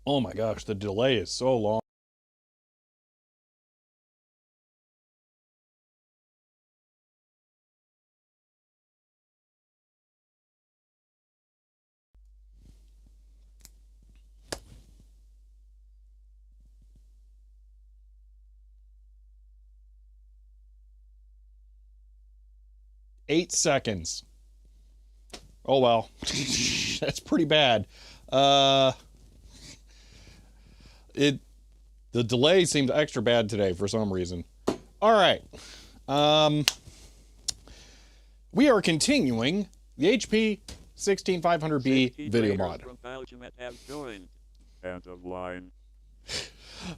Oh my gosh, the delay is so long. Eight seconds. Oh well, that's pretty bad. The delay seemed extra bad today for some reason. All right. We are continuing the HP 16500B video mod. End of line.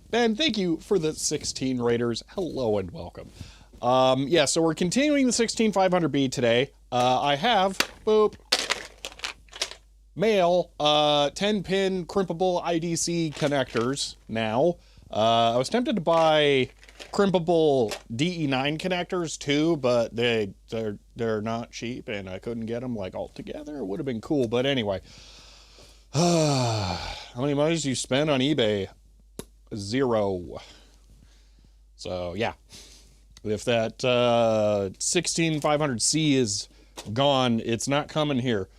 Ben, thank you for the 16 raiders. Hello and welcome. Yeah, so we're continuing the 16500B today. I have, boop, male 10-pin crimpable IDC connectors now. I was tempted to buy crimpable DE9 connectors too, but they're not cheap and I couldn't get them like all together. It would have been cool, but anyway. How many money do you spend on eBay? 0. So yeah, if that 16500C is gone, it's not coming here.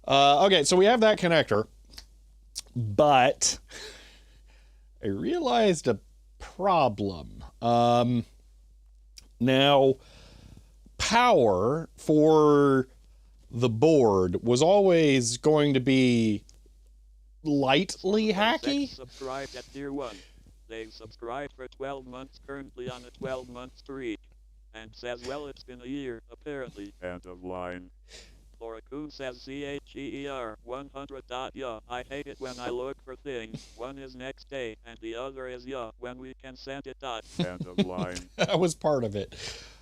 Okay, so we have that connector, but I realized a problem. Now, power for the board was always going to be lightly hacky. Subscribed at tier 1. They've subscribed for 12 months, currently on a 12-month streak. And says, well, it's been a year, apparently. End of line. Loracoo says CHEER 100. Yeah, I hate it when I look for things. One is next day, and the other is when we can send it. End of line. That was part of it.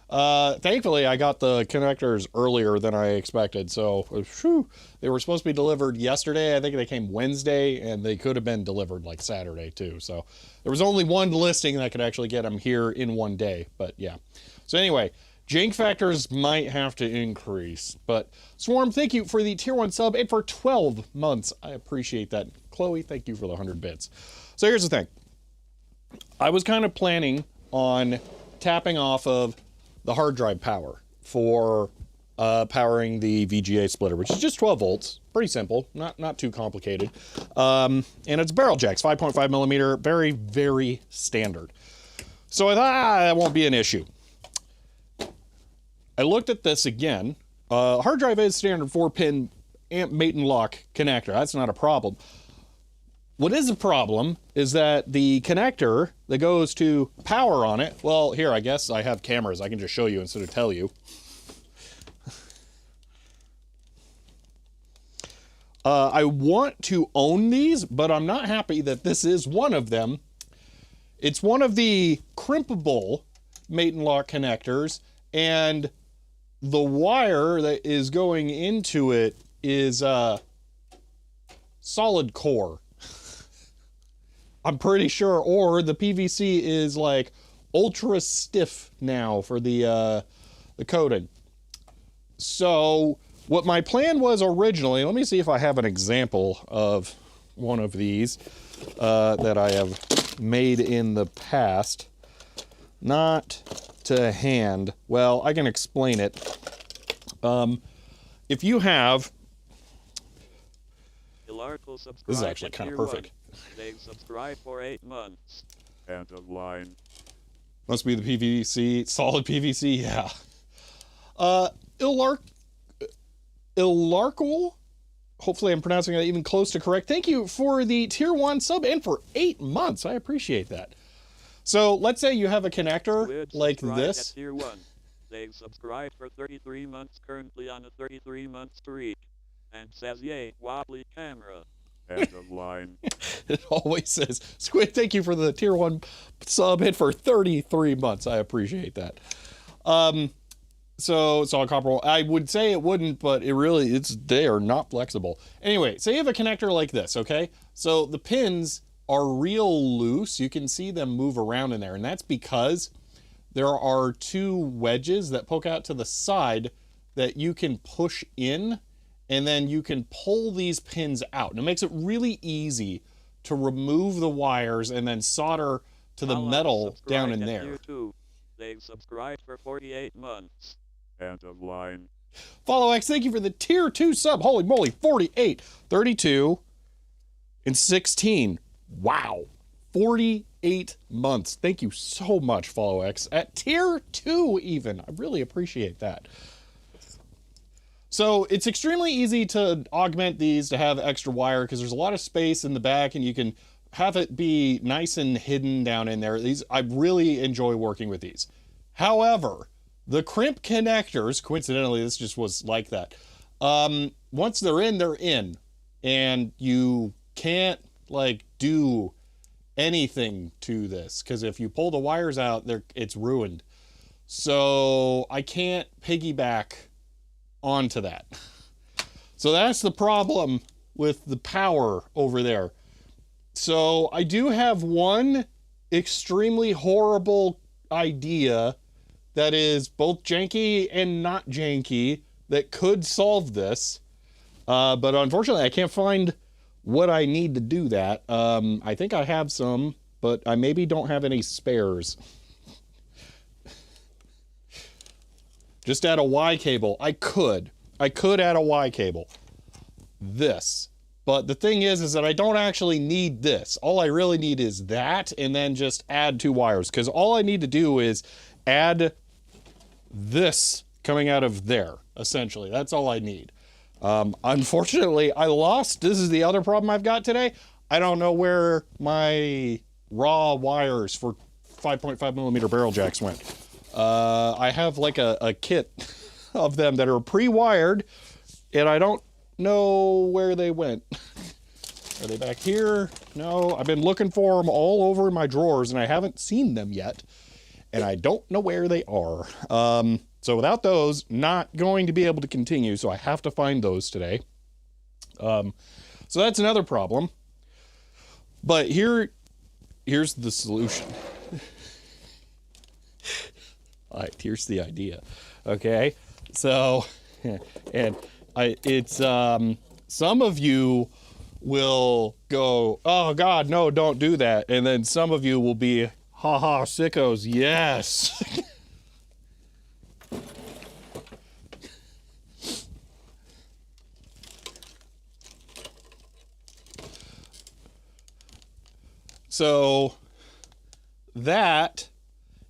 Thankfully, I got the connectors earlier than I expected, so whew, they were supposed to be delivered yesterday. I think they came Wednesday, and they could have been delivered like Saturday too. So there was only one listing that could actually get them here in one day, but yeah. So anyway, jank factors might have to increase, but Swarm, thank you for the tier 1 sub and for 12 months. I appreciate that. Chloe, thank you for the 100 bits. So here's the thing. I was kind of planning on tapping off of the hard drive power for powering the VGA splitter, which is just 12 volts. Pretty simple, not too complicated. And it's barrel jacks, 5.5 millimeter, very, very standard. So I thought, that won't be an issue. I looked at this again. Hard drive is standard 4-pin amp mate and lock connector. That's not a problem. What is a problem is that the connector that goes to power on it, well, here, I guess I have cameras. I can just show you instead of tell you. I want to own these, but I'm not happy that this is one of them. It's one of the crimpable mate and lock connectors, and the wire that is going into it is solid core. I'm pretty sure, or the PVC is like ultra stiff now for the coating. So what my plan was originally, let me see if I have an example of one of these that I have made in the past. Not to hand. Well, I can explain it. If you have, this is actually kind of perfect. They subscribe for 8 months. End of line. Must be the PVC, solid PVC, yeah. Ilarkul, hopefully I'm pronouncing that even close to correct. Thank you for the tier 1 sub and for 8 months. I appreciate that. So let's say you have a connector like this. Tier 1. They've subscribed for 33 months, currently on a 33-month streak. And says, yay, wobbly camera. End of line. It always says, Squid, thank you for the tier 1 sub hit for 33 months. I appreciate that. So it's all copper. I would say it wouldn't, but they are not flexible. Anyway, say you have a connector like this, okay? So the pins are real loose. You can see them move around in there, and that's because there are 2 wedges that poke out to the side that you can push in, and then you can pull these pins out. And it makes it really easy to remove the wires and then solder to the metal down in there. They've subscribed for 48 months. End of line. Follow X, thank you for the tier 2 sub. Holy moly, 48, 32, and 16. Wow. 48 months. Thank you so much, Follow X. At tier 2 even. I really appreciate that. So it's extremely easy to augment these to have extra wire because there's a lot of space in the back and you can have it be nice and hidden down in there. I really enjoy working with these. However, the crimp connectors, coincidentally, this just was like that. Once they're in, and you can't like do anything to this because if you pull the wires out, it's ruined. So I can't piggyback onto that. So that's the problem with the power over there. So I do have one extremely horrible idea that is both janky and not janky that could solve this. But unfortunately, I can't find what I need to do that. I think I have some, but I maybe don't have any spares. Just add a Y cable. I could add a Y cable. This. But the thing is that I don't actually need this. All I really need is that, and then just add 2 wires. Because all I need to do is add this coming out of there, essentially. That's all I need. Unfortunately, I lost. This is the other problem I've got today. I don't know where my raw wires for 5.5 millimeter barrel jacks went. I have like a kit of them that are pre-wired, and I don't know where they went. Are they back here? No, I've been looking for them all over my drawers, and I haven't seen them yet, and I don't know where they are. So without those, not going to be able to continue, so I have to find those today. So that's another problem. But here's the solution. All right, here's the idea. Okay, so, and some of you will go, oh God, no, don't do that. And then some of you will be, haha, sickos, yes. So that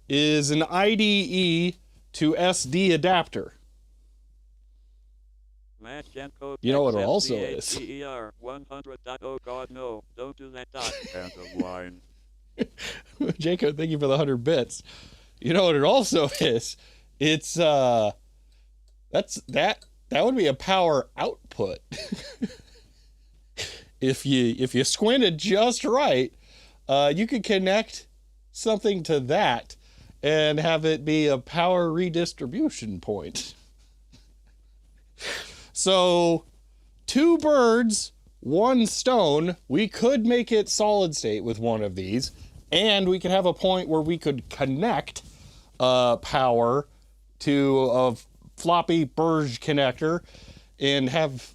is an IDE to SD adapter. You know what it also is? 100. Oh God, no! Don't do that. End of line. Jacob, thank you for the 100 bits. You know what it also is? It's that would be a power output. If you squinted just right, you could connect something to that and have it be a power redistribution point. So, 2 birds, 1 stone. We could make it solid state with one of these, and we could have a point where we could connect power to a floppy Burge connector and have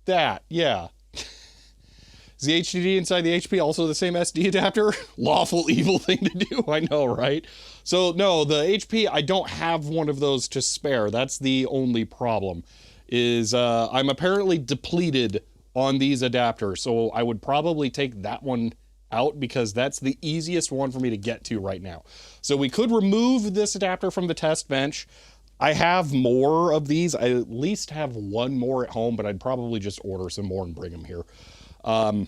that. Yeah. Is the HDD inside the HP also the same SD adapter? Lawful evil thing to do, I know, right? So no, the HP, I don't have one of those to spare. That's the only problem, is I'm apparently depleted on these adapters, so I would probably take that one out because that's the easiest one for me to get to right now. So we could remove this adapter from the test bench. I have more of these. I at least have 1 more at home, but I'd probably just order some more and bring them here. And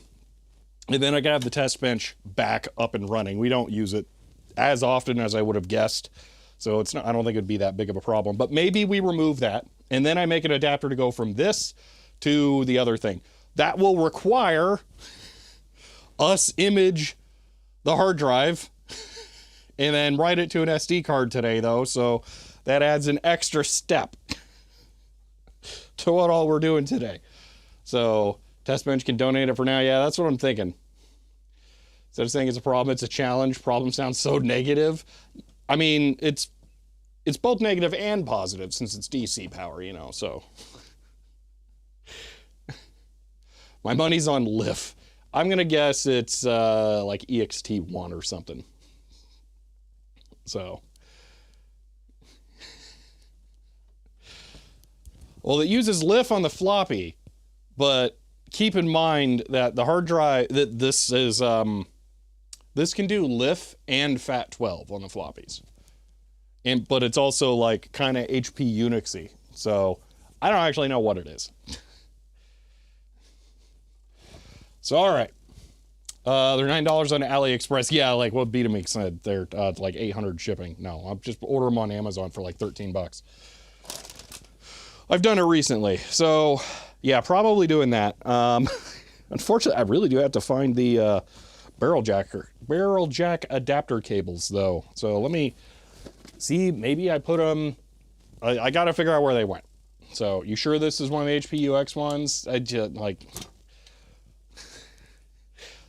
then I gotta have the test bench back up and running. We don't use it as often as I would have guessed, so it's not, I don't think it'd be that big of a problem, but maybe we remove that and then I make an adapter to go from this to the other thing. That will require us image the hard drive and then write it to an SD card today though, so that adds an extra step to what all we're doing today. So test bench can donate it for now. Yeah, that's what I'm thinking. Instead of saying it's a problem, it's a challenge. Problem sounds so negative. I mean, it's both negative and positive since it's DC power, you know, so. My money's on LIF. I'm going to guess it's like EXT1 or something. So. Well, it uses LIF on the floppy, but keep in mind that the hard drive, that this is, this can do LIF and FAT12 on the floppies. But it's also like kind of HP Unixy. So I don't actually know what it is. So, all right. They're $9 on AliExpress. Yeah, like what Betamix said, they're like 800 shipping. No, I'll just order them on Amazon for like 13 bucks. I've done it recently. So yeah, probably doing that. Unfortunately, I really do have to find the barrel jack adapter cables though. So let me see, maybe I put them, I got to figure out where they went. So you sure this is one of the HP UX ones? I just like,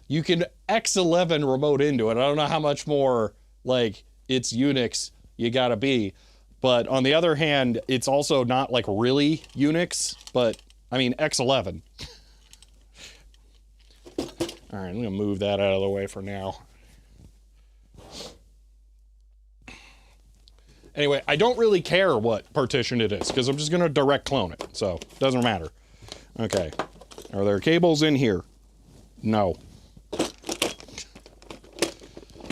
you can X11 remote into it. I don't know how much more like it's Unix you gotta be. But on the other hand, it's also not like really Unix, but I mean, X11. All right, I'm gonna move that out of the way for now. Anyway, I don't really care what partition it is because I'm just gonna direct clone it, so it doesn't matter. Okay, are there cables in here? No.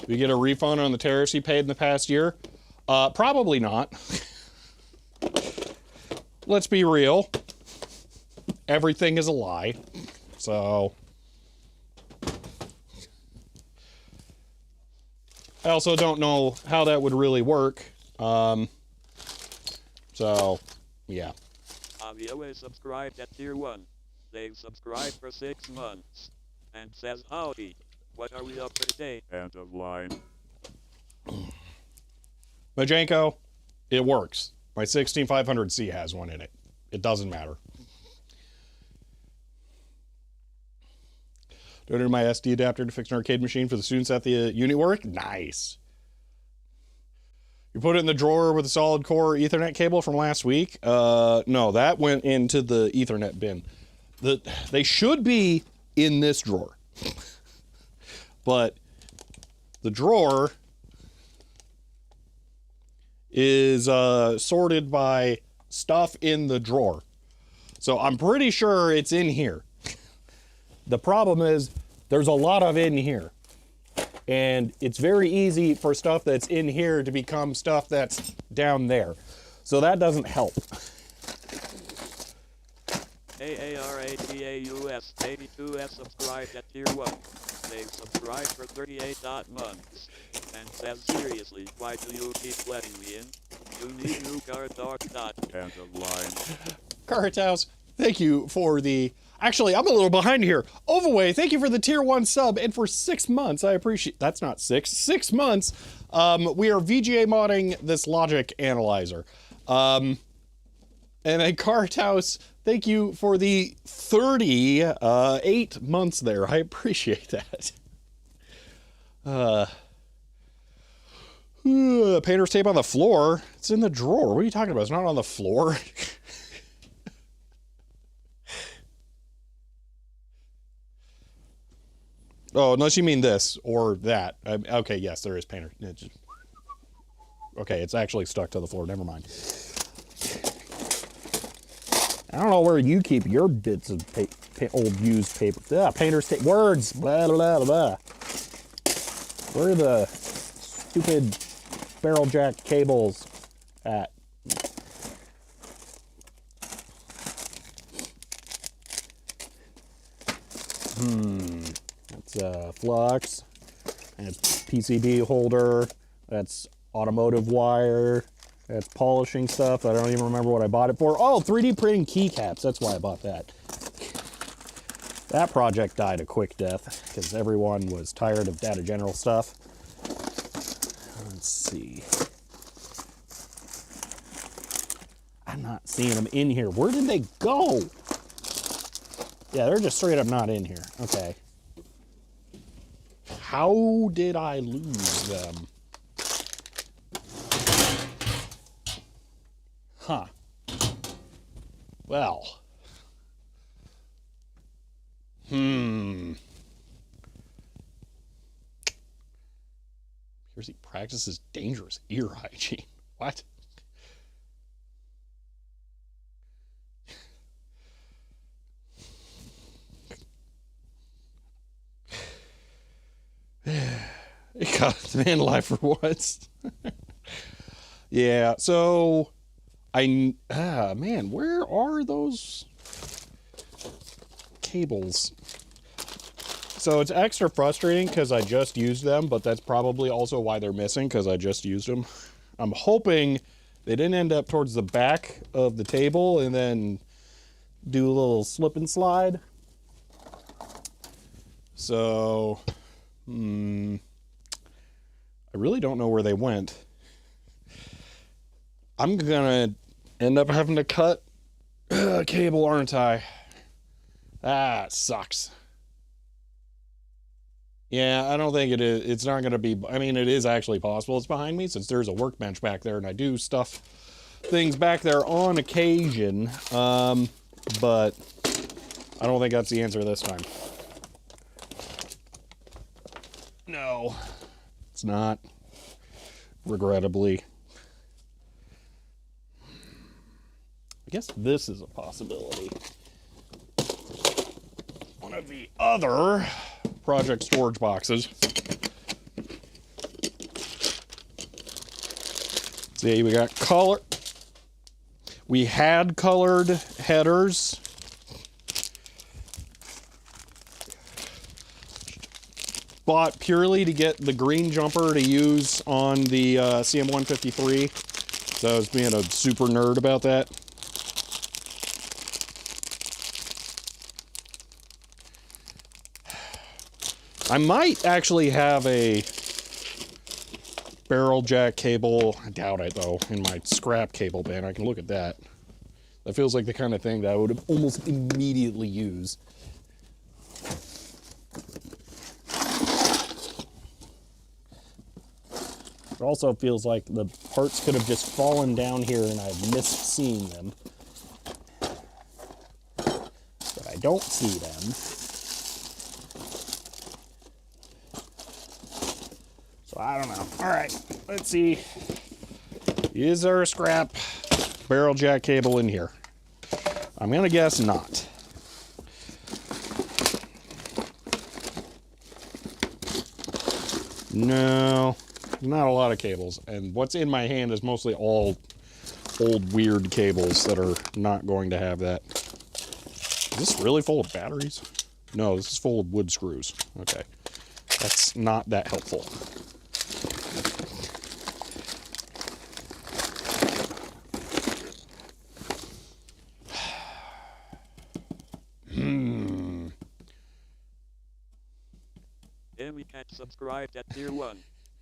We get a refund on the tariffs you paid in the past year? Probably not. Let's be real. Everything is a lie. So. I also don't know how that would really work. So, yeah. Avio is subscribed at tier 1. They've subscribed for 6 months. And says, howdy. What are we up for today? End of line. Majenko, it works. My 16500C has one in it. It doesn't matter. Donated my SD adapter to fix an arcade machine for the students at the unit work. Nice. You put it in the drawer with a solid core Ethernet cable from last week? No, that went into the Ethernet bin. They should be in this drawer. But the drawer is sorted by stuff in the drawer. So I'm pretty sure it's in here. The problem is there's a lot of in here. And it's very easy for stuff that's in here to become stuff that's down there. So that doesn't help. AARATAUS pt2 subscribed at tier 1. They subscribed for 38 months. And says, seriously, why do you keep letting me in? You need new card talk. End of line. Carrot House, thank you for the... Actually, I'm a little behind here. Overway, thank you for the tier 1 sub. And for 6 months, I appreciate... That's not 6. 6 months, we are VGA modding this logic analyzer. And then Carrot House, thank you for the 38 months there. I appreciate that. Painter's tape on the floor. It's in the drawer. What are you talking about? It's not on the floor. Oh, unless you mean this or that. Okay, yes, there is painter. Okay, it's actually stuck to the floor. Never mind. I don't know where you keep your bits of old used paper. Painter's tape. Words. Blah, blah, blah. Where are the stupid barrel jack cables at? That's flux. That's PCB holder. That's automotive wire. That's polishing stuff. I don't even remember what I bought it for. Oh, 3D printing keycaps. That's why I bought that. That project died a quick death because everyone was tired of Data General stuff. Let's see. I'm not seeing them in here. Where did they go? Yeah, they're just straight up not in here. Okay. How did I lose them? Huh. Well. Here's he practices dangerous ear hygiene. What? It got the man alive for once. Yeah, so man, where are those cables? So it's extra frustrating because I just used them, but that's probably also why they're missing, because I just used them. I'm hoping they didn't end up towards the back of the table and then do a little slip and slide. So, I really don't know where they went. I'm gonna end up having to cut a cable, aren't I? That sucks. Yeah, I don't think it is. It's not going to be, I mean, it is actually possible. It's behind me since there's a workbench back there and I do things back there on occasion. But I don't think that's the answer this time. No, it's not. Regrettably. I guess this is a possibility. One of the other project storage boxes. See, we got color. We had colored headers. Bought purely to get the green jumper to use on the CM153. So I was being a super nerd about that. I might actually have a barrel jack cable. I doubt it, though, in my scrap cable bin. I can look at that. That feels like the kind of thing that I would almost immediately use. It also feels like the parts could have just fallen down here and I've missed seeing them. But I don't see them. So I don't know. All right, let's see. Is there a scrap barrel jack cable in here? I'm gonna guess not. No, not a lot of cables. And what's in my hand is mostly all old weird cables that are not going to have that. Is this really full of batteries? No, this is full of wood screws. Okay. That's not that helpful. Emicat subscribed at tier 1.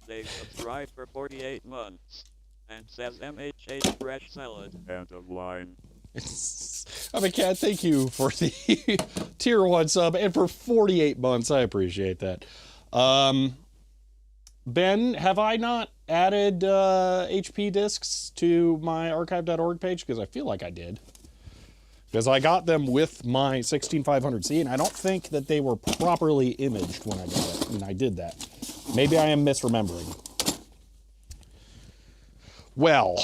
They subscribed for 48 months. And says MHH fresh salad. End of line. I mean, Cat, thank you for the tier 1 sub and for 48 months. I appreciate that. Ben, have I not added HP discs to my archive.org page? Because I feel like I did. Because I got them with my 16500C, and I don't think that they were properly imaged when I got it, and I did that. Maybe I am misremembering. Well,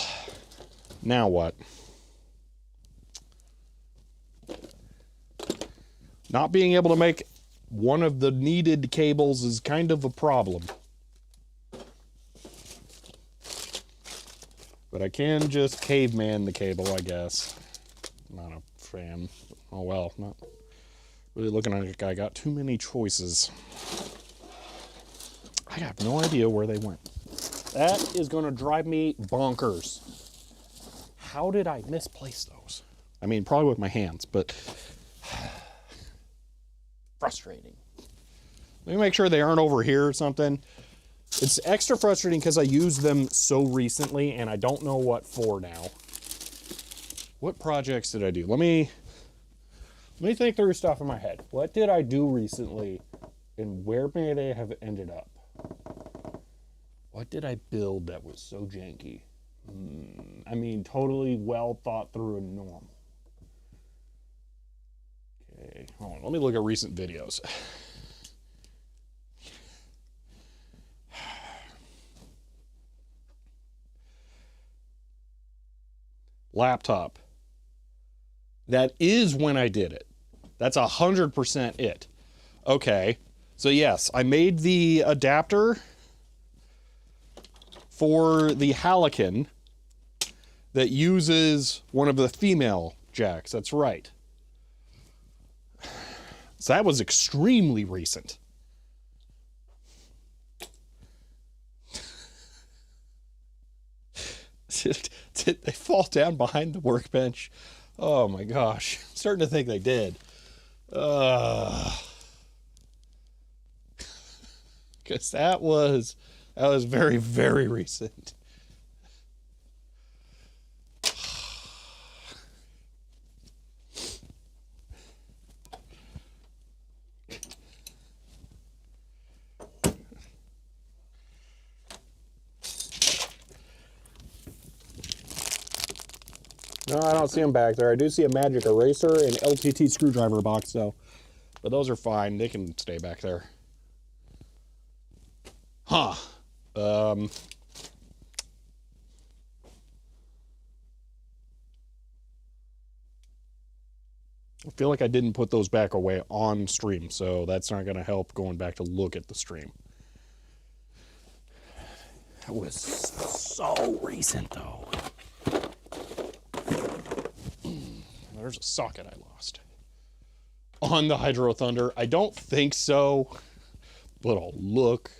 now what? Not being able to make one of the needed cables is kind of a problem. But I can just caveman the cable, I guess. Not a fan. Oh well, not really looking like I got too many choices. I have no idea where they went. That is going to drive me bonkers. How did I misplace those? I mean, probably with my hands, but frustrating. Let me make sure they aren't over here or something. It's extra frustrating because I used them so recently and I don't know what for now. What projects did I do? Let me think through stuff in my head. What did I do recently and where may they have ended up? What did I build that was so janky? I mean, totally well thought through and normal. Okay, hold on. Let me look at recent videos. Laptop. That is when I did it. That's 100% it. Okay, so yes, I made the adapter for the Halican that uses one of the female jacks. That's right. So that was extremely recent. Did they fall down behind the workbench? Oh my gosh. I'm starting to think they did. Because that was very, very recent. No, I don't see them back there. I do see a magic eraser and LTT screwdriver box though. But those are fine. They can stay back there. Huh. I feel like I didn't put those back away on stream, so that's not going to help going back to look at the stream. That was so recent, though. There's a socket I lost. On the Hydro Thunder? I don't think so, but I'll look.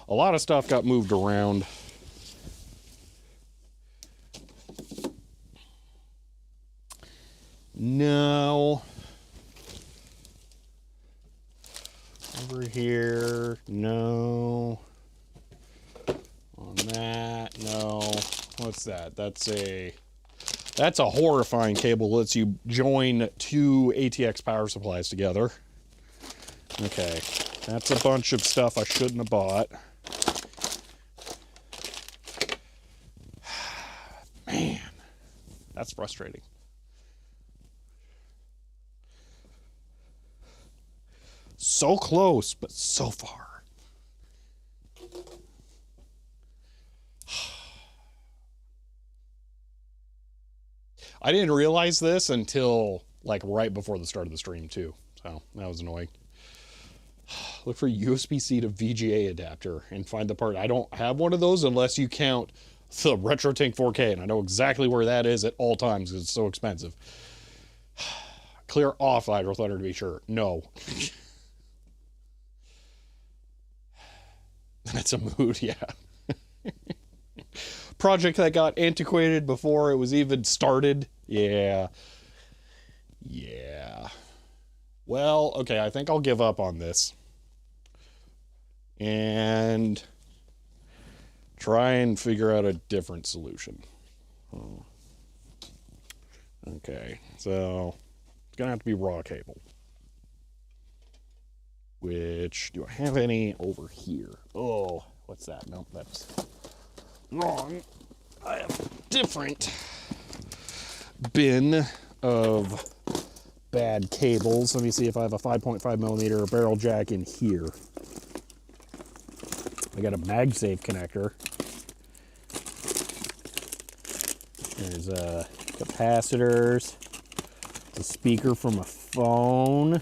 A lot of stuff got moved around. No. Over here, no. On that, no. What's that? That's a horrifying cable. Lets you join two ATX power supplies together. Okay, that's a bunch of stuff I shouldn't have bought. Man, that's frustrating. So close, but so far. I didn't realize this until like right before the start of the stream too. So that was annoying. Look for USB-C to VGA adapter and find the part. I don't have one of those unless you count the RetroTink 4K, and I know exactly where that is at all times because it's so expensive. Clear off idle thunder to be sure. No. That's a mood, yeah. Project that got antiquated before it was even started. Yeah. Yeah. Well, okay, I think I'll give up on this. And try and figure out a different solution. Okay, so it's gonna have to be raw cable. Which, do I have any over here? Oh, what's that? Nope, that's wrong. I have a different bin of bad cables. Let me see if I have a 5.5 millimeter barrel jack in here. I got a MagSafe connector. There's capacitors. It's a speaker from a phone.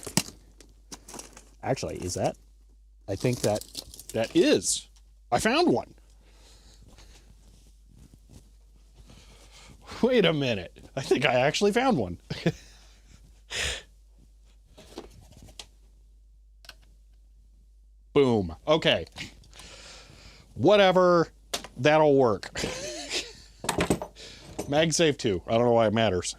Actually, is that? I think that is. I found one. Wait a minute. I think I actually found one. Boom. Okay. Whatever. That'll work. MagSafe 2. I don't know why it matters.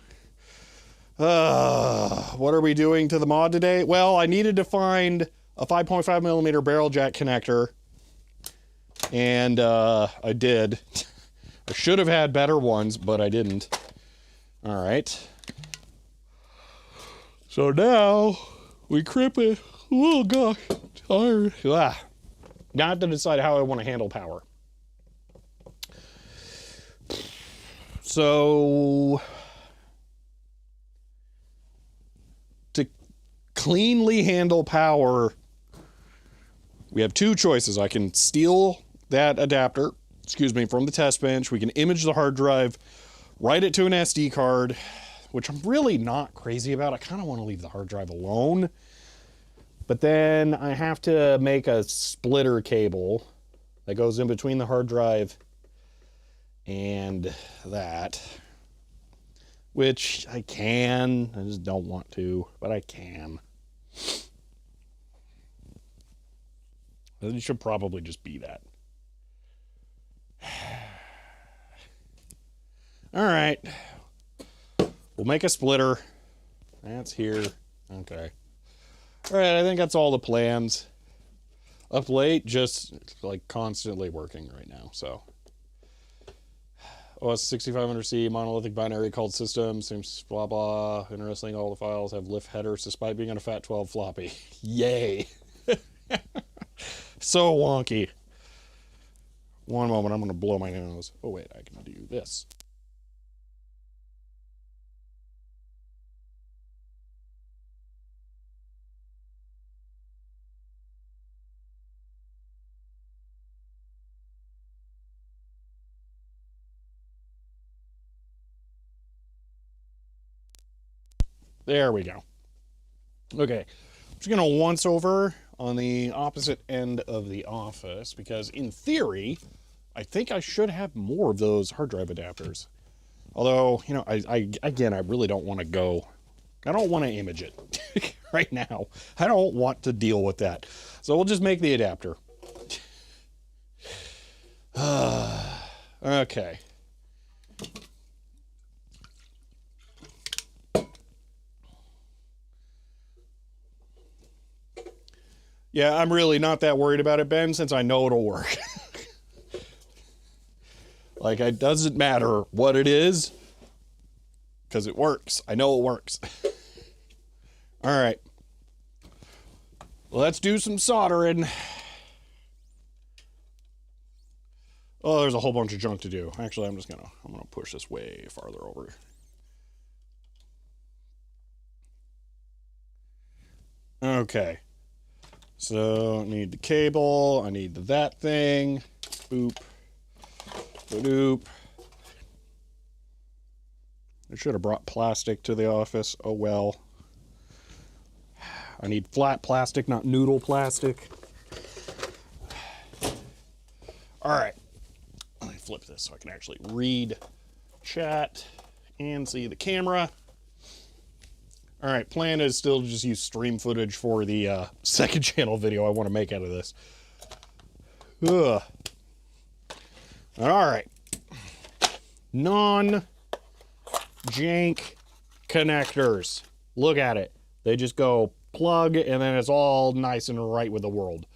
What are we doing to the mod today? Well, I needed to find a 5.5 millimeter barrel jack connector. And I did. I should have had better ones, but I didn't. All right. So now we crip it. Oh, gosh. Tired. Ah. Now I have to decide how I want to handle power. So to cleanly handle power, we have two choices. I can steal that adapter, from the test bench. We can image the hard drive, write it to an SD card, which I'm really not crazy about. I kind of want to leave the hard drive alone. But then I have to make a splitter cable that goes in between the hard drive and that, which I can. I just don't want to, but I can. It should probably just be that. All right. We'll make a splitter. That's here. Okay. All right, I think that's all the plans. Up late, just like constantly working right now, so. OS 6500C, monolithic binary called system, seems blah blah. Interesting, all the files have lift headers despite being on a FAT12 floppy. Yay. So wonky. One moment, I'm gonna blow my nose. Oh wait, I can do this. There we go. Okay, I'm just gonna once over on the opposite end of the office because in theory, I think I should have more of those hard drive adapters. Although, you know, I really don't want to go. I don't want to image it right now. I don't want to deal with that. So we'll just make the adapter. Okay. Yeah, I'm really not that worried about it, Ben, since I know it'll work. Like, it doesn't matter what it is, because it works. I know it works. All right. Let's do some soldering. Oh, there's a whole bunch of junk to do. Actually, I'm gonna push this way farther over. Okay. So I need the cable, I need that thing. Boop. Boop. I should have brought plastic to the office. Oh well. I need flat plastic, not noodle plastic. All right. Let me flip this so I can actually read chat and see the camera. All right, plan is still to just use stream footage for the second channel video I want to make out of this. Ugh. All right. Non-jank connectors. Look at it. They just go plug, and then it's all nice and right with the world.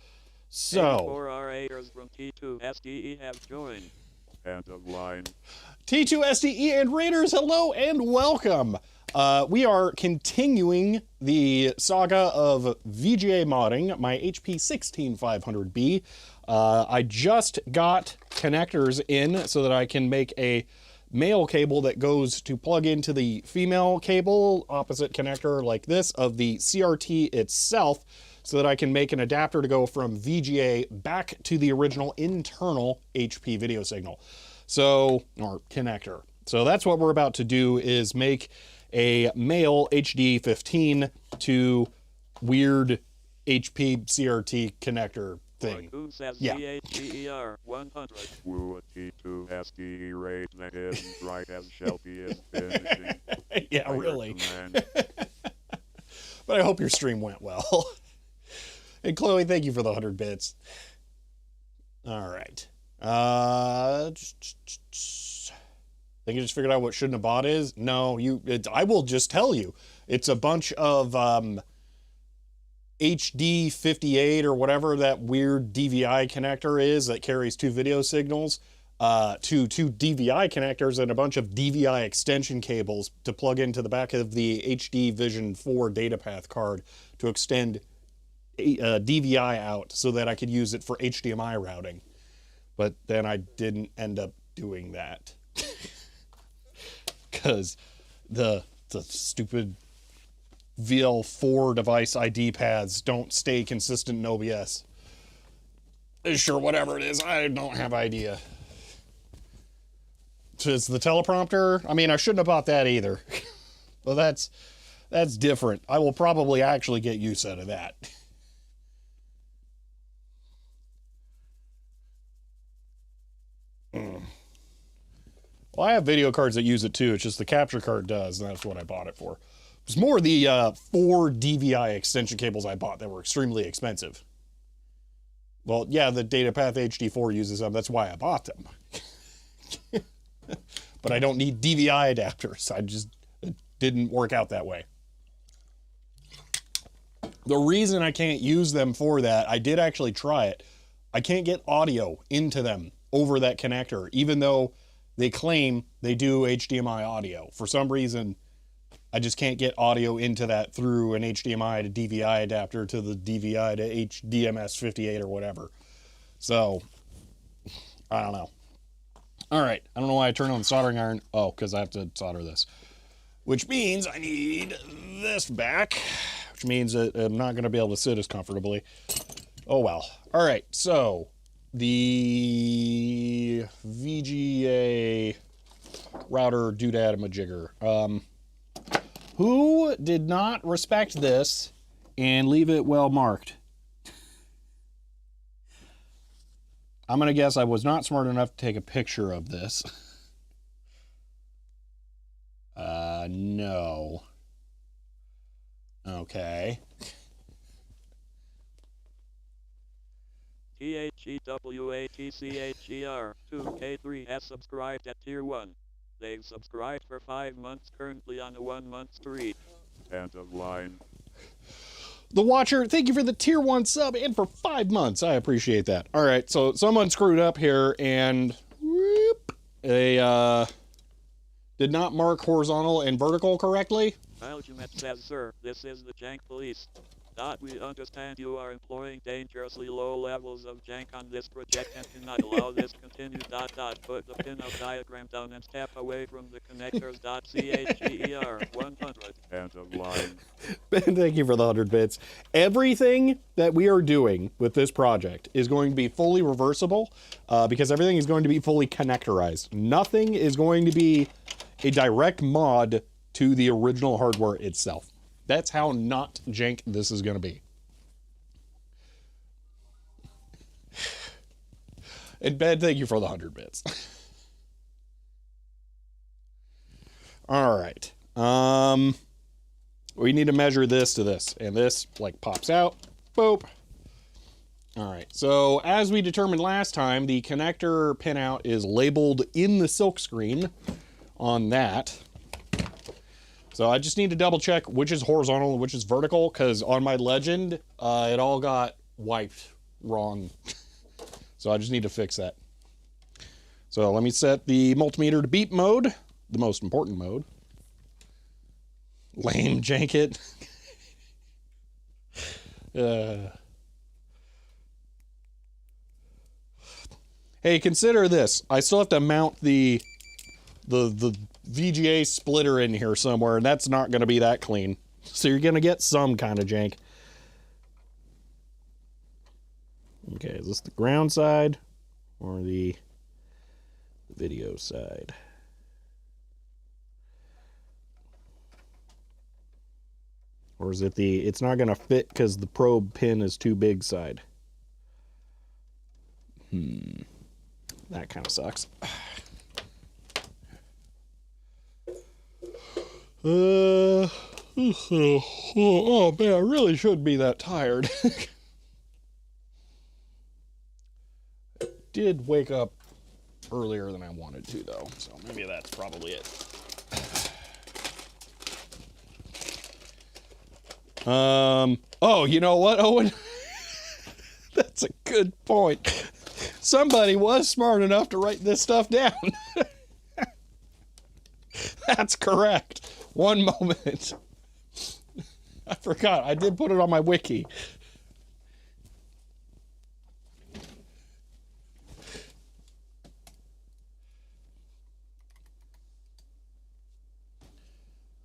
So, 4RAers from T2 SDE have joined. End of line. T2 SDE and Raiders, hello and welcome. We are continuing the saga of VGA modding my HP 16500B. I just got connectors in so that I can make a male cable that goes to plug into the female cable, opposite connector like this, of the CRT itself, so that I can make an adapter to go from VGA back to the original internal HP video signal. So, or connector. So that's what we're about to do, is make a male HD 15 to weird HP CRT connector thing. Yeah. VHGER 100. Woo, T2 SDE rate that isn't right as Shelby is finishing. Yeah, really. But I hope your stream went well. And Chloe, thank you for the 100 bits. All right. Think you just figured out what shouldn't have bought is? No, I will just tell you. It's a bunch of HD 58 or whatever that weird DVI connector is that carries two video signals, to two DVI connectors and a bunch of DVI extension cables to plug into the back of the HD Vision 4 data path card to extend DVI out so that I could use it for HDMI routing. But then I didn't end up doing that. Because the stupid VL4 device ID pads don't stay consistent in OBS. Sure, whatever it is, I don't have idea. It's the teleprompter. I mean, I shouldn't have bought that either. Well, that's different. I will probably actually get use out of that. Well, I have video cards that use it too. It's just the capture card does, and that's what I bought it for. It was more the 4 DVI extension cables I bought that were extremely expensive. Well, yeah, the DataPath HD4 uses them. That's why I bought them. But I don't need DVI adapters. It didn't work out that way. The reason I can't use them for that, I did actually try it. I can't get audio into them over that connector, even though they claim they do HDMI audio. For some reason, I just can't get audio into that through an HDMI to DVI adapter to the DVI to HDMS 58 or whatever. So, I don't know. All right, I don't know why I turned on the soldering iron. Oh, because I have to solder this. Which means I need this back, which means that I'm not going to be able to sit as comfortably. Oh, well. All right, so the VGA router doodad majigger. Who did not respect this and leave it well marked? I'm going to guess I was not smart enough to take a picture of this. No. Okay. THEWATCHER 2K3 has subscribed at Tier 1. They've subscribed for 5 months, currently on a 1-month streak. End of line. The Watcher, thank you for the Tier 1 sub and for 5 months. I appreciate that. All right, so someone screwed up here and whoop, they did not mark horizontal and vertical correctly. Algemet says, sir, this is the jank police. We understand you are employing dangerously low levels of jank on this project and cannot allow this continue. Put the pin-up diagram down and step away from the connectors. CHGER 100. End of line. Thank you for the 100 bits. Everything that we are doing with this project is going to be fully reversible because everything is going to be fully connectorized. Nothing is going to be a direct mod to the original hardware itself. That's how not jank this is going to be. And Ben, thank you for the 100 bits. All right. We need to measure this to this, and this like pops out. Boop. All right. So as we determined last time, the connector pinout is labeled in the silk screen on that. So I just need to double check which is horizontal and which is vertical, because on my legend, it all got wiped wrong. So I just need to fix that. So let me set the multimeter to beep mode, the most important mode. Lame jank it. Hey, consider this. I still have to mount the VGA splitter in here somewhere, and that's not going to be that clean. So you're going to get some kind of jank. Okay, is this the ground side or the video side? Or is it the, it's not going to fit because the probe pin is too big side? That kind of sucks. Oh man, I really shouldn't be that tired. I did wake up earlier than I wanted to though, so maybe that's probably it. Oh, you know what, Owen? That's a good point. Somebody was smart enough to write this stuff down. That's correct. One moment. I forgot. I did put it on my wiki.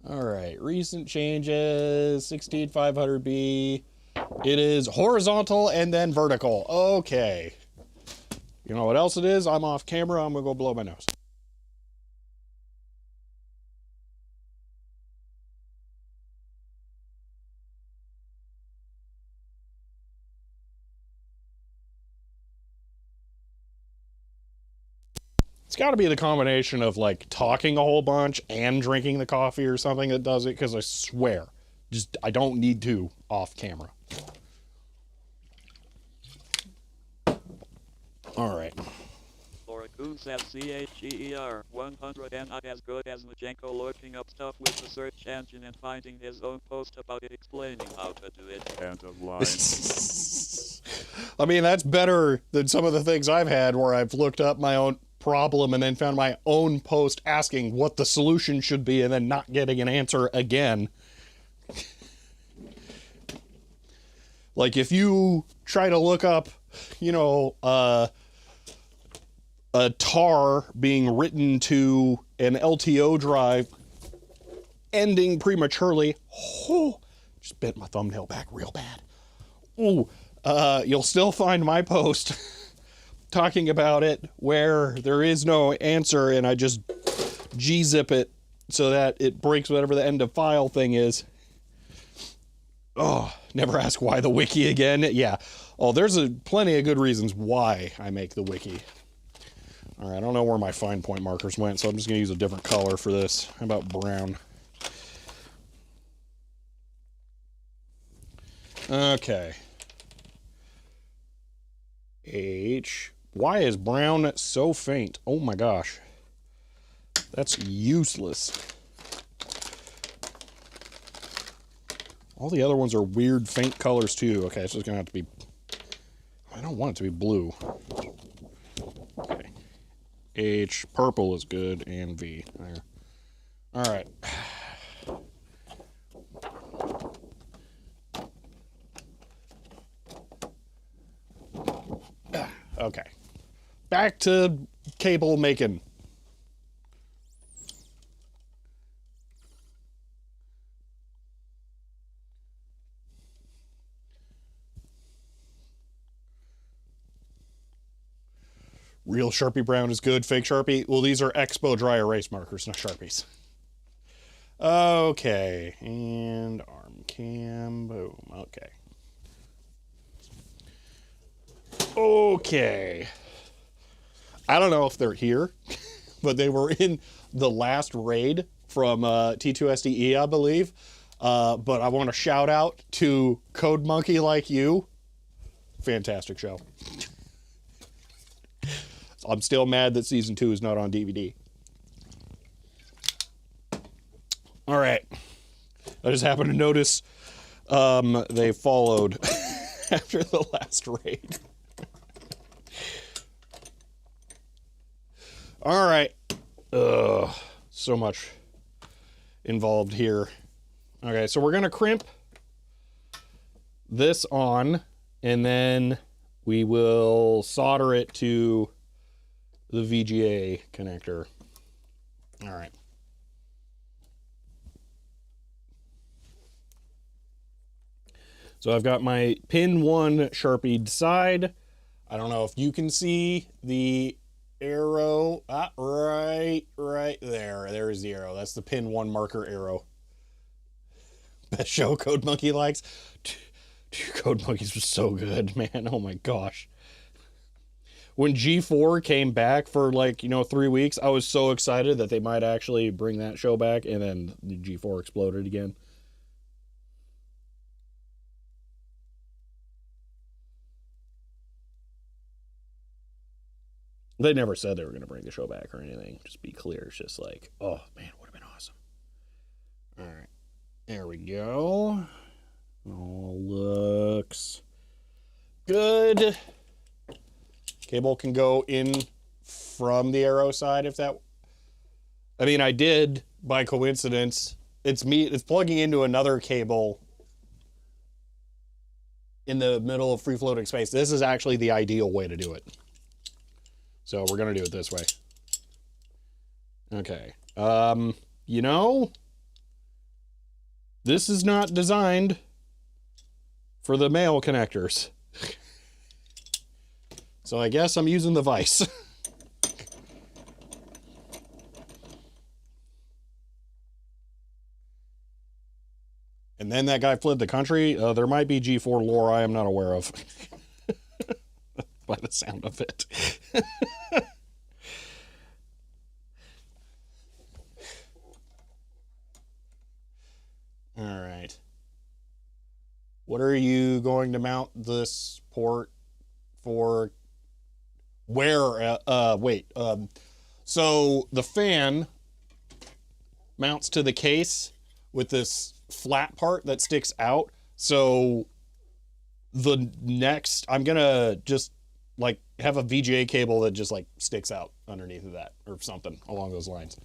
All right. Recent changes. 16500B. It is horizontal and then vertical. Okay. You know what else it is? I'm off camera. I'm going to go blow my nose. It's got to be the combination of like talking a whole bunch and drinking the coffee or something that does it, because I swear, just I don't need to off camera. All right. Laura says CHER 100 and not as good as Majenko looking up stuff with the search engine and finding his own post about it explaining how to do it. End of line. I mean, that's better than some of the things I've had where I've looked up my own problem and then found my own post asking what the solution should be and then not getting an answer again. Like if you try to look up, you know, a tar being written to an LTO drive ending prematurely. Oh, just bent my thumbnail back real bad. Ooh, you'll still find my post talking about it where there is no answer and I just G-zip it so that it breaks whatever the end of file thing is. Oh, never ask why the wiki again. Yeah. Oh, there's plenty of good reasons why I make the wiki. All right, I don't know where my fine point markers went, so I'm just going to use a different color for this. How about brown? Okay. H. Why is brown so faint? Oh my gosh. That's useless. All the other ones are weird faint colors too. Okay, it's just going to have to be... I don't want it to be blue. Okay. H, purple is good, and V. There. All right. Okay. Back to cable making. Real Sharpie brown is good. Fake Sharpie. Well, these are Expo dry erase markers, not Sharpies. Okay. And arm. cam, boom. Okay. Okay. I don't know if they're here, but they were in the last raid from T2SDE, I believe. But I want to shout out to Code Monkey Like You. Fantastic show. I'm still mad that season 2 is not on DVD. All right. I just happened to notice they followed after the last raid. All right. So much involved here. Okay, so we're going to crimp this on, and then we will solder it to the VGA connector. All right. So I've got my pin 1 Sharpied side. I don't know if you can see the arrow. Right there. There's the arrow. That's the pin 1 marker arrow. Best show Code Monkey likes. Dude, Code Monkeys was so good, man. Oh my gosh. When G4 came back for 3 weeks, I was so excited that they might actually bring that show back, and then G4 exploded again. They never said they were going to bring the show back or anything. Just be clear. It's just like, oh, man, would have been awesome. All right. There we go. All looks good. Cable can go in from the arrow side if that... I mean, I did, by coincidence. It's plugging into another cable in the middle of free-floating space. This is actually the ideal way to do it. So we're going to do it this way. Okay. This is not designed for the male connectors. So I guess I'm using the vise. And then that guy fled the country. There might be G4 lore I am not aware of. By the sound of it. All right. What are you going to mount this port for? Where? So the fan mounts to the case with this flat part that sticks out. So the next, I'm going to just have a VGA cable that just sticks out underneath of that or something along those lines.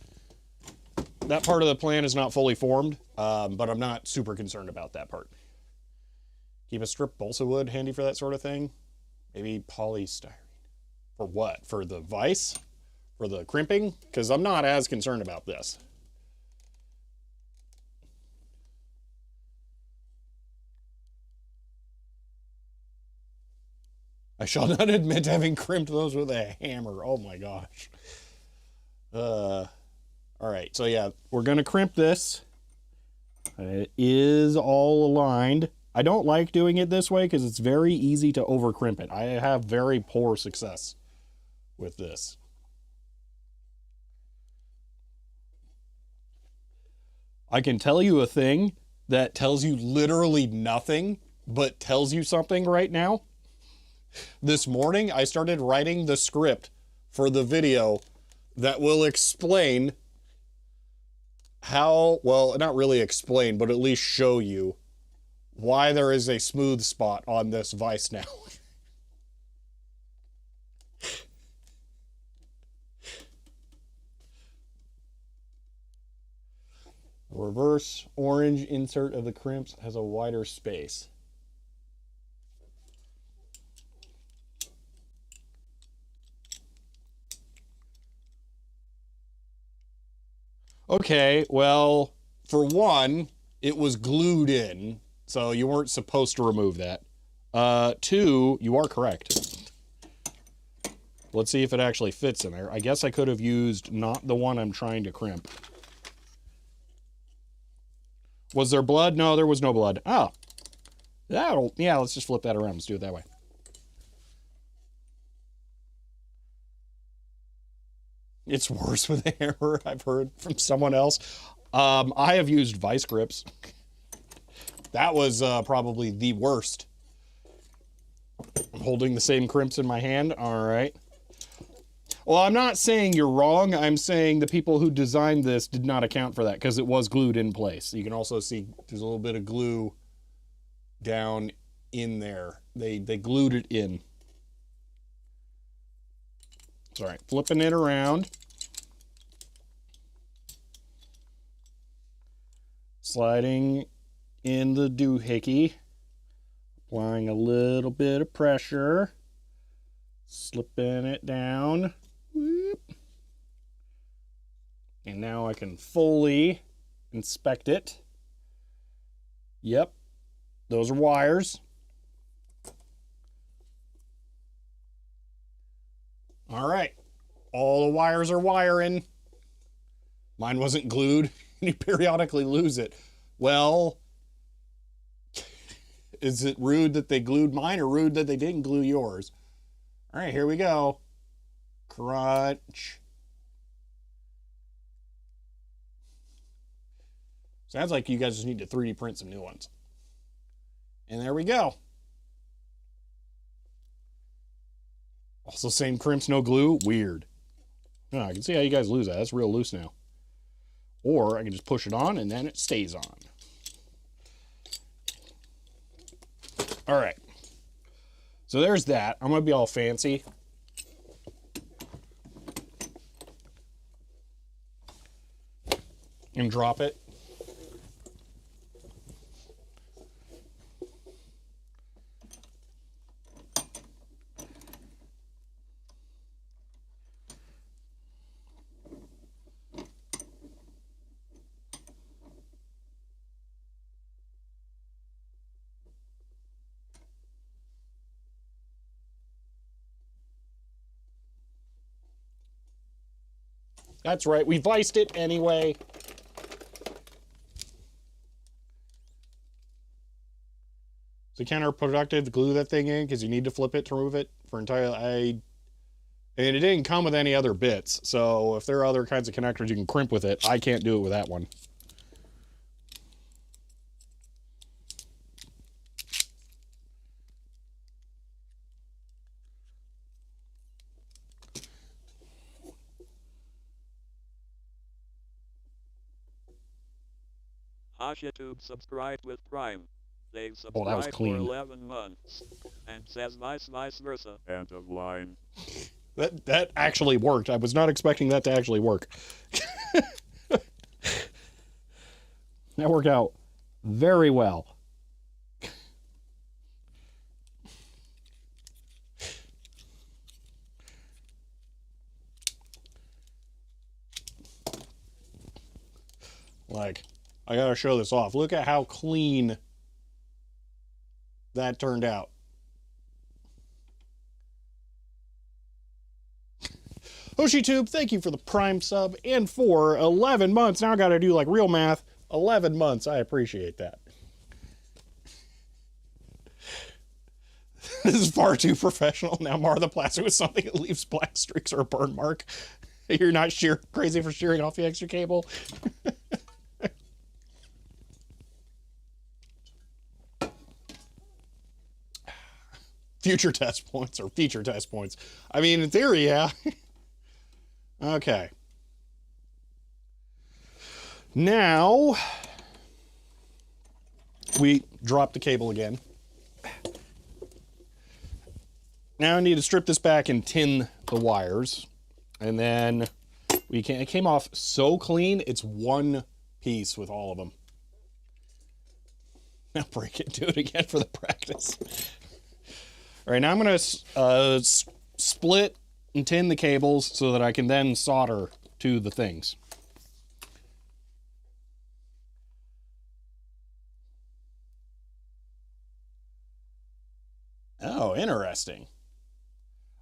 That part of the plan is not fully formed, but I'm not super concerned about that part. Keep a strip balsa wood handy for that sort of thing. Maybe polystyrene. For what? For the vise? For the crimping? Because I'm not as concerned about this. I shall not admit having crimped those with a hammer. Oh my gosh. All right, so yeah, we're gonna crimp this. It is all aligned. I don't like doing it this way because it's very easy to over crimp it. I have very poor success with this. I can tell you a thing that tells you literally nothing, but tells you something right now. This morning, I started writing the script for the video that will explain how, well, not really explain, but at least show you why there is a smooth spot on this vise now. Reverse orange insert of the crimps has a wider space. Okay, well, for one, it was glued in, so you weren't supposed to remove that. Two, you are correct. Let's see if it actually fits in there. I guess I could have used not the one I'm trying to crimp. Was there blood? No, there was no blood. Oh. Yeah, let's just flip that around. Let's do it that way. It's worse with a hammer, I've heard from someone else. I have used vice grips. That was probably the worst. I'm holding the same crimps in my hand. All right. Well, I'm not saying you're wrong. I'm saying the people who designed this did not account for that because it was glued in place. You can also see there's a little bit of glue down in there. They glued it in. All right, flipping it around. Sliding in the doohickey. Applying a little bit of pressure. Slipping it down. Whoop. And now I can fully inspect it. Yep, those are wires. All right, all the wires are wiring. Mine wasn't glued, and you periodically lose it. Well, is it rude that they glued mine or rude that they didn't glue yours? All right, here we go. Crunch. Sounds like you guys just need to 3D print some new ones. And there we go. Also same crimps, no glue. Weird. Oh, I can see how you guys lose that. That's real loose now. Or I can just push it on and then it stays on. All right. So there's that. I'm going to be all fancy. And drop it. That's right, we viced it anyway. So counterproductive to glue that thing in because you need to flip it to remove it for entirely. And it didn't come with any other bits, so if there are other kinds of connectors you can crimp with it, I can't do it with that one. HashaTube subscribed with Prime. They've Oh, that was subscribed for clean. 11 months. And says vice versa. End of line. That actually worked. I was not expecting that to actually work. That worked out very well. Like, I gotta show this off. Look at how clean that turned out. HoshiTube, thank you for the Prime sub and for 11 months. Now I gotta do like real math. 11 months. I appreciate that. This is far too professional. Now mar the plastic with something that leaves black streaks or a burn mark. You're not crazy for shearing off the extra cable. Future test points or feature test points. I mean, in theory, yeah. Okay. Now, we drop the cable again. Now I need to strip this back and tin the wires. And then it came off so clean, it's one piece with all of them. Now break it, do it again for the practice. All right, now I'm going to split and tin the cables so that I can then solder to the things. Oh, interesting.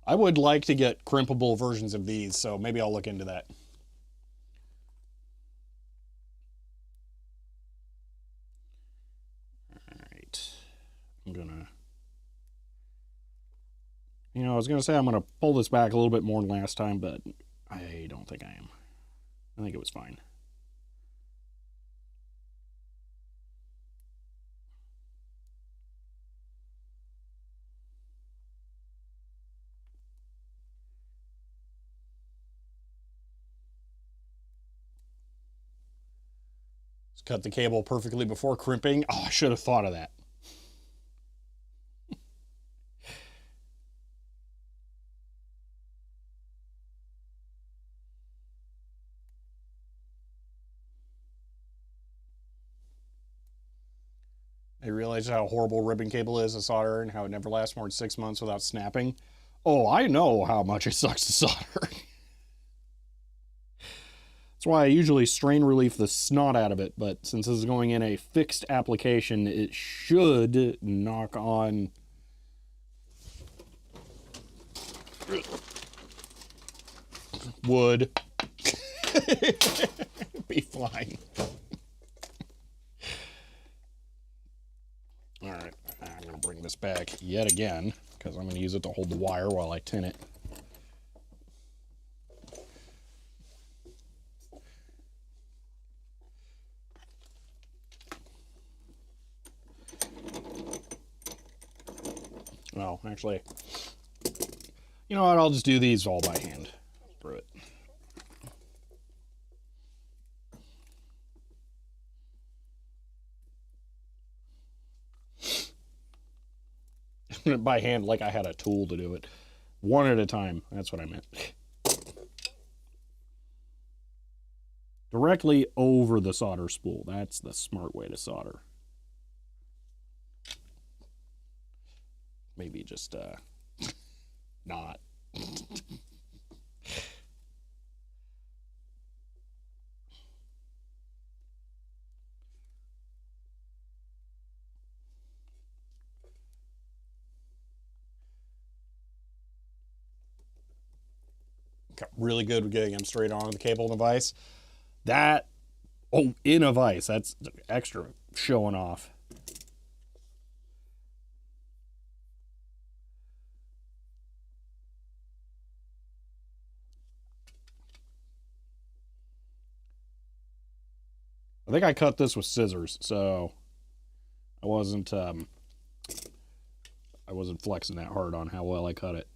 I would like to get crimpable versions of these, so maybe I'll look into that. I'm gonna, I was gonna say I'm gonna pull this back a little bit more than last time, but I don't think I am. I think it was fine. Let's cut the cable perfectly before crimping. Oh, I should have thought of that. I realize how horrible ribbon cable is to solder and how it never lasts more than 6 months without snapping. Oh, I know how much it sucks to solder. That's why I usually strain relief the snot out of it, but since this is going in a fixed application, it should knock on wood. Be fine. All right, I'm going to bring this back yet again because I'm going to use it to hold the wire while I tin it. Well, actually, you know what? I'll just do these all by hand. Screw it. By hand, like I had a tool to do it. One at a time. That's what I meant. Directly over the solder spool. That's the smart way to solder. Maybe just not. Got really good with getting them straight on the cable and the vise. That, oh, in a vise. That's extra showing off. I think I cut this with scissors, so I wasn't flexing that hard on how well I cut it.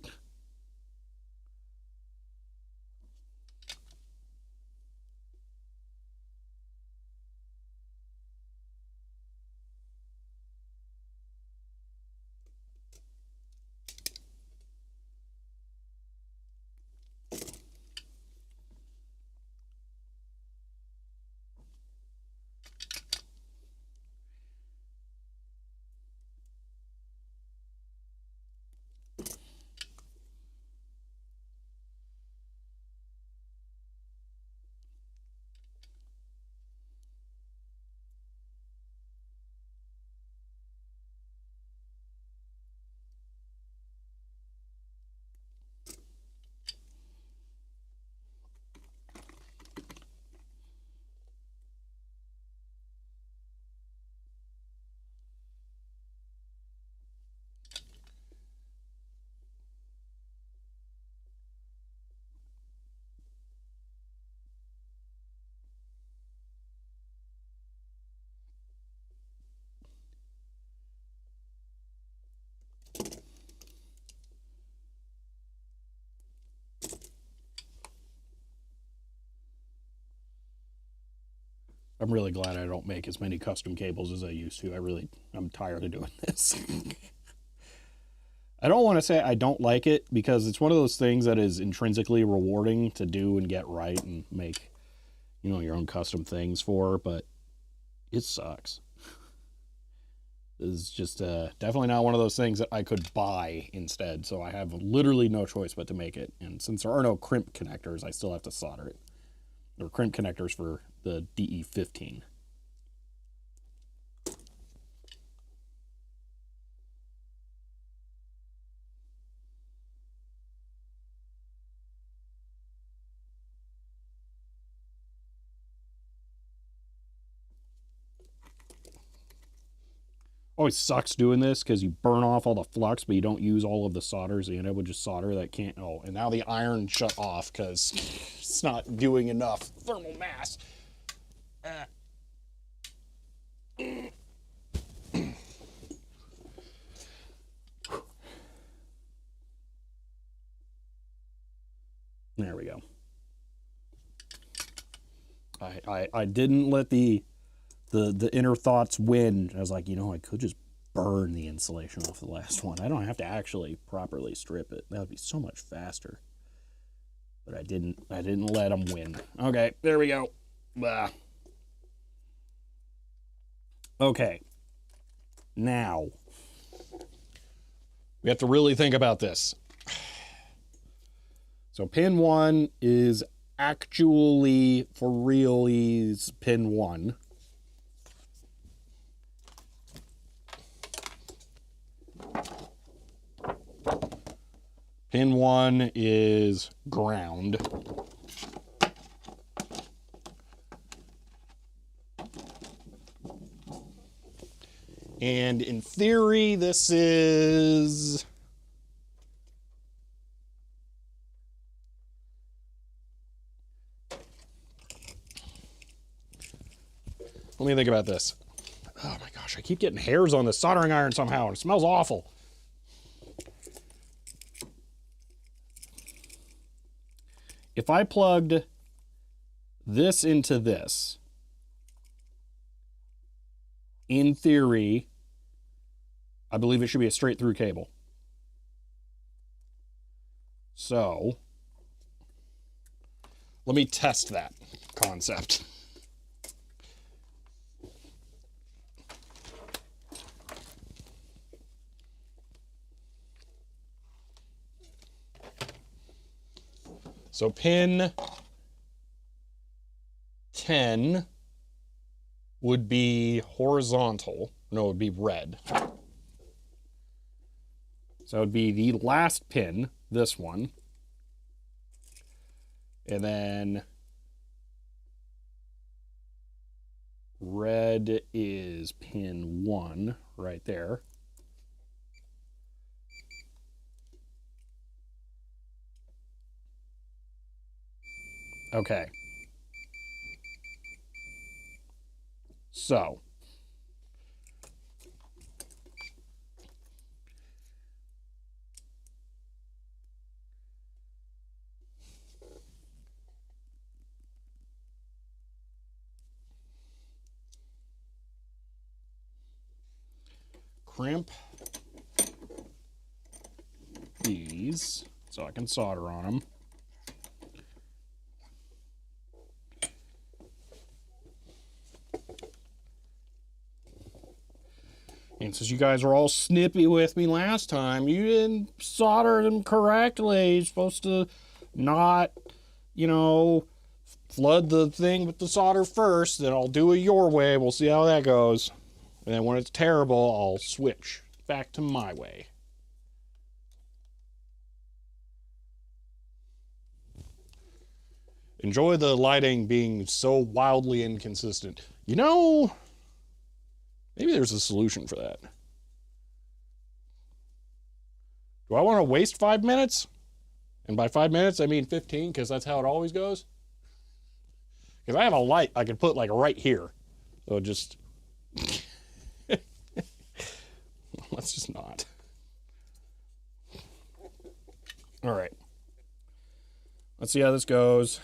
I'm really glad I don't make as many custom cables as I used to. I'm tired of doing this. I don't want to say I don't like it because it's one of those things that is intrinsically rewarding to do and get right and make, your own custom things for, but it sucks. This is just definitely not one of those things that I could buy instead, so I have literally no choice but to make it. And since there are no crimp connectors, I still have to solder it. There are crimp connectors for the DE15. Always sucks doing this because you burn off all the flux, but you don't use all of the solder, so you end up with just solder that can't. Oh, and now the iron shut off because it's not doing enough thermal mass. There we go. I didn't let the inner thoughts win. I was like, you know, I could just burn the insulation off the last one. I don't have to actually properly strip it. That would be so much faster. But I didn't let them win. Okay, there we go. Blah. Okay. Now, we have to really think about this. So pin 1 is actually, for realies, pin 1. Pin 1 is ground. And in theory, this is... Let me think about this. Oh my gosh, I keep getting hairs on the soldering iron somehow, and it smells awful. If I plugged this into this, in theory, I believe it should be a straight through cable. So, let me test that concept. So pin 10 would be horizontal. No, it would be red. So it would be the last pin, this one. And then red is pin 1 right there. Okay. So. Crimp these so I can solder on them. And since you guys were all snippy with me last time, you didn't solder them correctly. You're supposed to not, you know, flood the thing with the solder first, then I'll do it your way. We'll see how that goes. And then when it's terrible, I'll switch back to my way. Enjoy the lighting being so wildly inconsistent. You know, maybe there's a solution for that. Do I want to waste 5 minutes? And by 5 minutes, I mean 15, because that's how it always goes. Because I have a light I could put like right here. So just... Let's just not. All right. Let's see how this goes.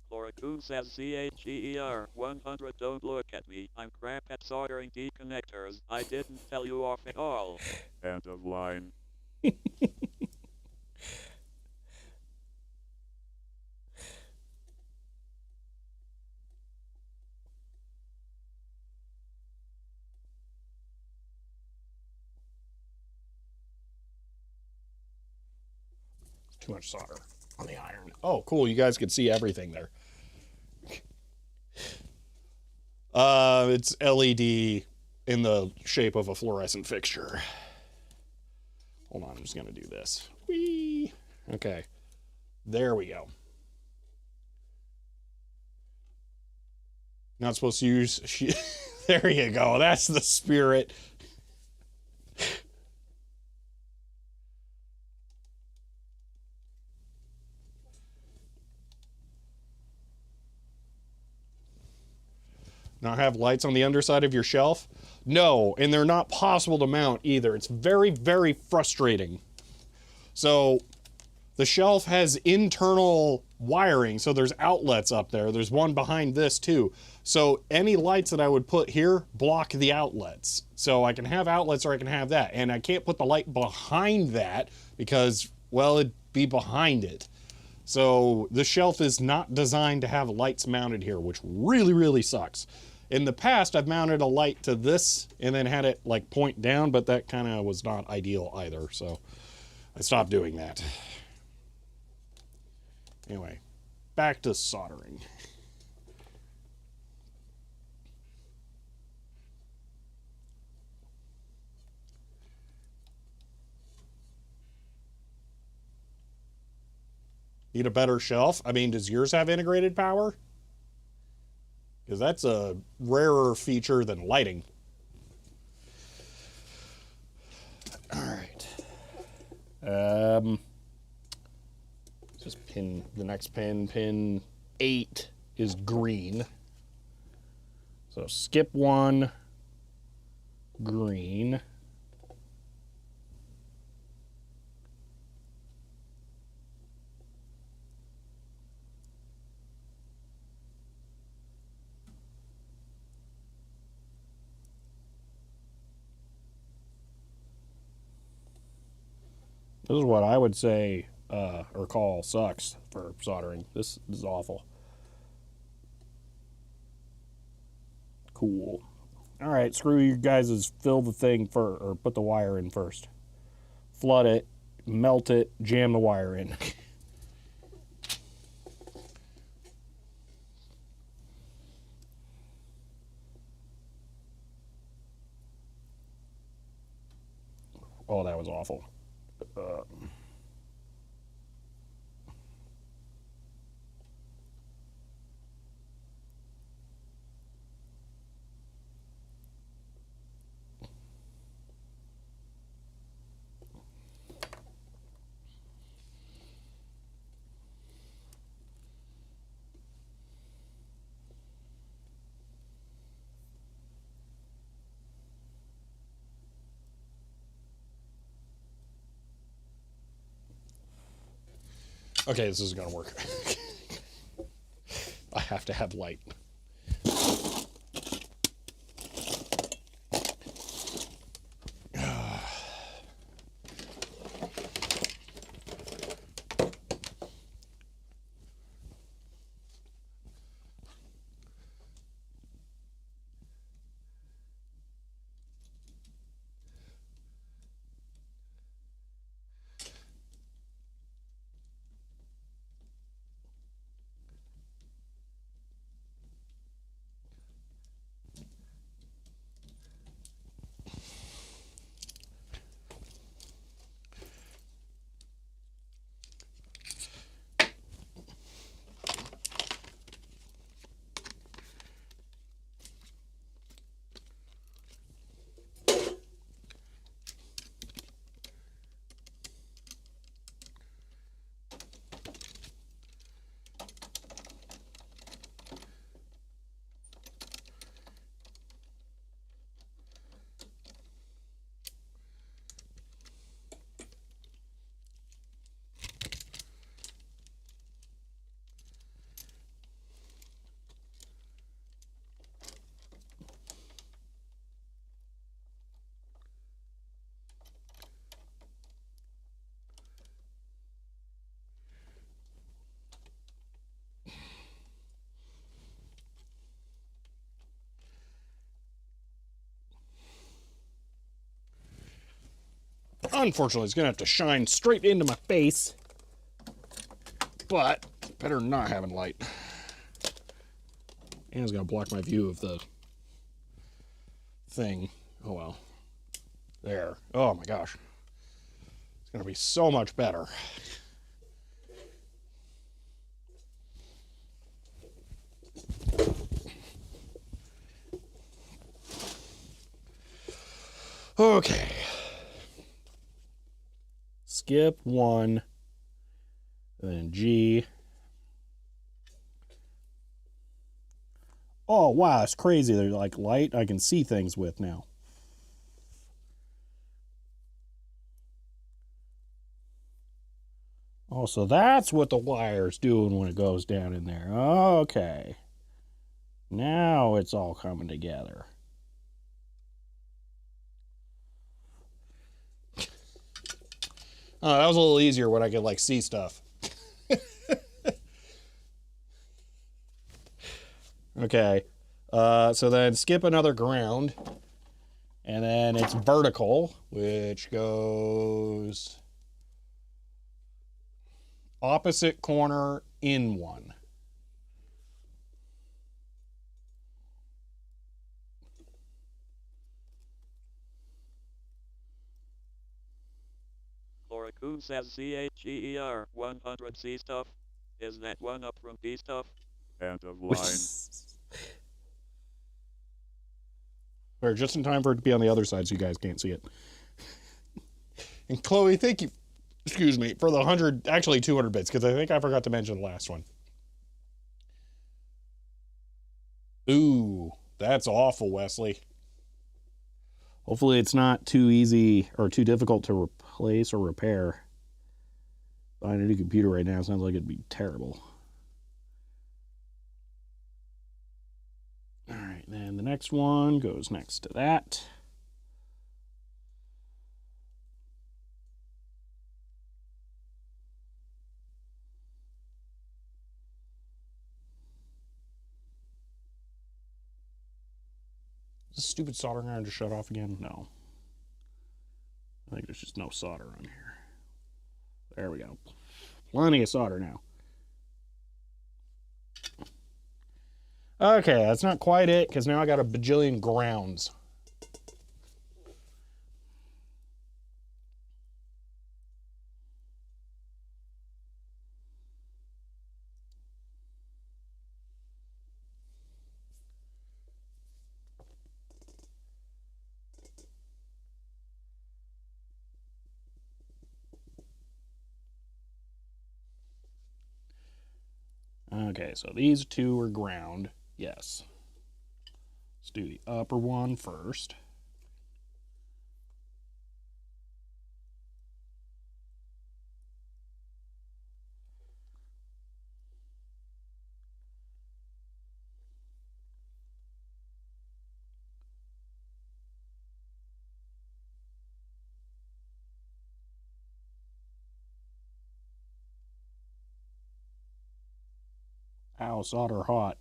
Loriku says CHEER 100. Don't look at me. I'm crap at soldering D-connectors. I didn't tell you off at all. End of line. Too much solder on the iron. Oh, cool. You guys can see everything there. It's LED in the shape of a fluorescent fixture. Hold on, I'm just gonna do this. Whee! Okay, there we go. Not supposed to use There you go. That's the spirit. Not have lights on the underside of your shelf? No, and they're not possible to mount either. It's very, very frustrating. So the shelf has internal wiring, so there's outlets up there. There's one behind this too. So any lights that I would put here block the outlets. So I can have outlets or I can have that. And I can't put the light behind that because, well, it'd be behind it. So the shelf is not designed to have lights mounted here, which really, really sucks. In the past, I've mounted a light to this and then had it like point down, but that kind of was not ideal either. So I stopped doing that. Anyway, back to soldering. Need a better shelf? I mean, does yours have integrated power? Because that's a rarer feature than lighting. All right. Just pin, the next pin, pin 8 is green. So skip 1, green. This is what I would say or call sucks for soldering. This is awful. Cool. All right, screw you guys' fill the thing or put the wire in first. Flood it, melt it, jam the wire in. Oh, that was awful. Okay, this is gonna work. I have to have light. Unfortunately, it's gonna have to shine straight into my face, but better not having light. And it's gonna block my view of the thing. Oh well. There. Oh my gosh. It's gonna be so much better. Okay. Skip 1. Then G. Oh, wow, it's crazy. They're like light I can see things with now. Oh, so that's what the wire's doing when it goes down in there. Okay. Now it's all coming together. Oh, that was a little easier when I could, like, see stuff. Okay. So then skip another ground. And then it's vertical, which goes opposite corner in 1. Loracoo says CHEER 100C stuff. Is that one up from P stuff? End of line. Or just in time for it to be on the other side so you guys can't see it. And Chloe, thank you, excuse me, for the 100, actually 200 bits, because I think I forgot to mention the last one. Ooh, that's awful, Wesley. Hopefully it's not too easy or too difficult to replace or repair. Buying a new computer right now sounds like it'd be terrible. All right, then the next one goes next to that. Is this stupid soldering iron just shut off again? No. I think there's just no solder on here. There we go. Plenty of solder now. Okay, that's not quite it, because now I got a bajillion grounds. Okay, so these two are ground. Yes. Let's do the upper one first. Ow, solder hot.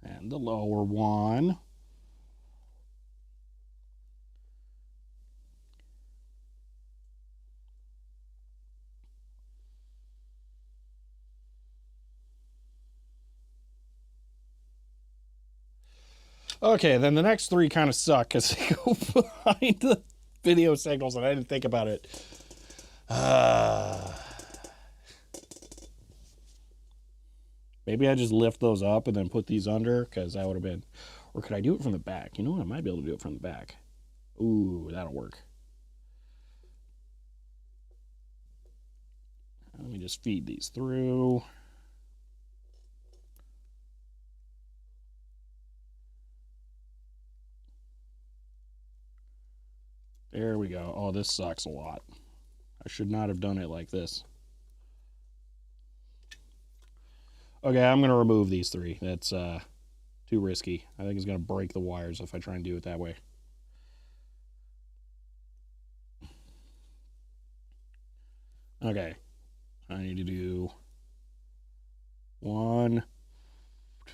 And the lower one. Okay, then the next three kind of suck because they go behind the video signals and I didn't think about it. Maybe I just lift those up and then put these under, because that would have been... Or could I do it from the back? You know what? I might be able to do it from the back. Ooh, that'll work. Let me just feed these through. There we go. Oh, this sucks a lot. I should not have done it like this. Okay, I'm going to remove these three. That's too risky. I think it's going to break the wires if I try and do it that way. Okay. I need to do 1,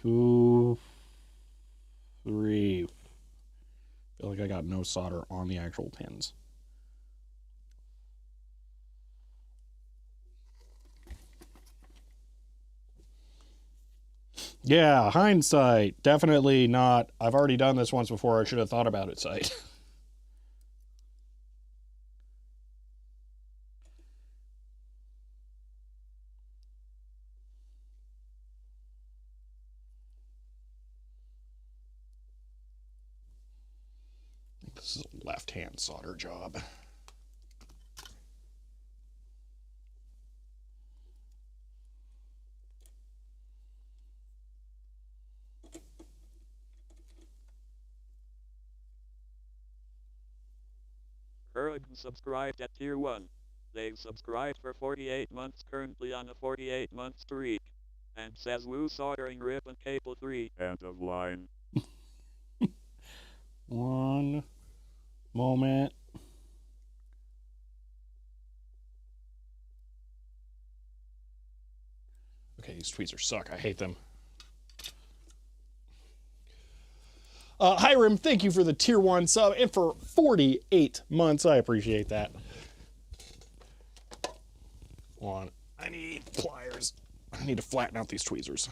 2, 3. I feel like I got no solder on the actual pins. Yeah, hindsight, definitely not. I've already done this once before. I should have thought about it, site. This is a left-hand solder job. Kurgan subscribed at tier 1. They've subscribed for 48 months, currently on a 48-month streak. And says Woo soldering rip and cable 3. End of line. One moment. Okay, these tweezers suck. I hate them. Hiram, thank you for the tier 1 sub and for 48 months. I appreciate that. Hold on. I need pliers. I need to flatten out these tweezers.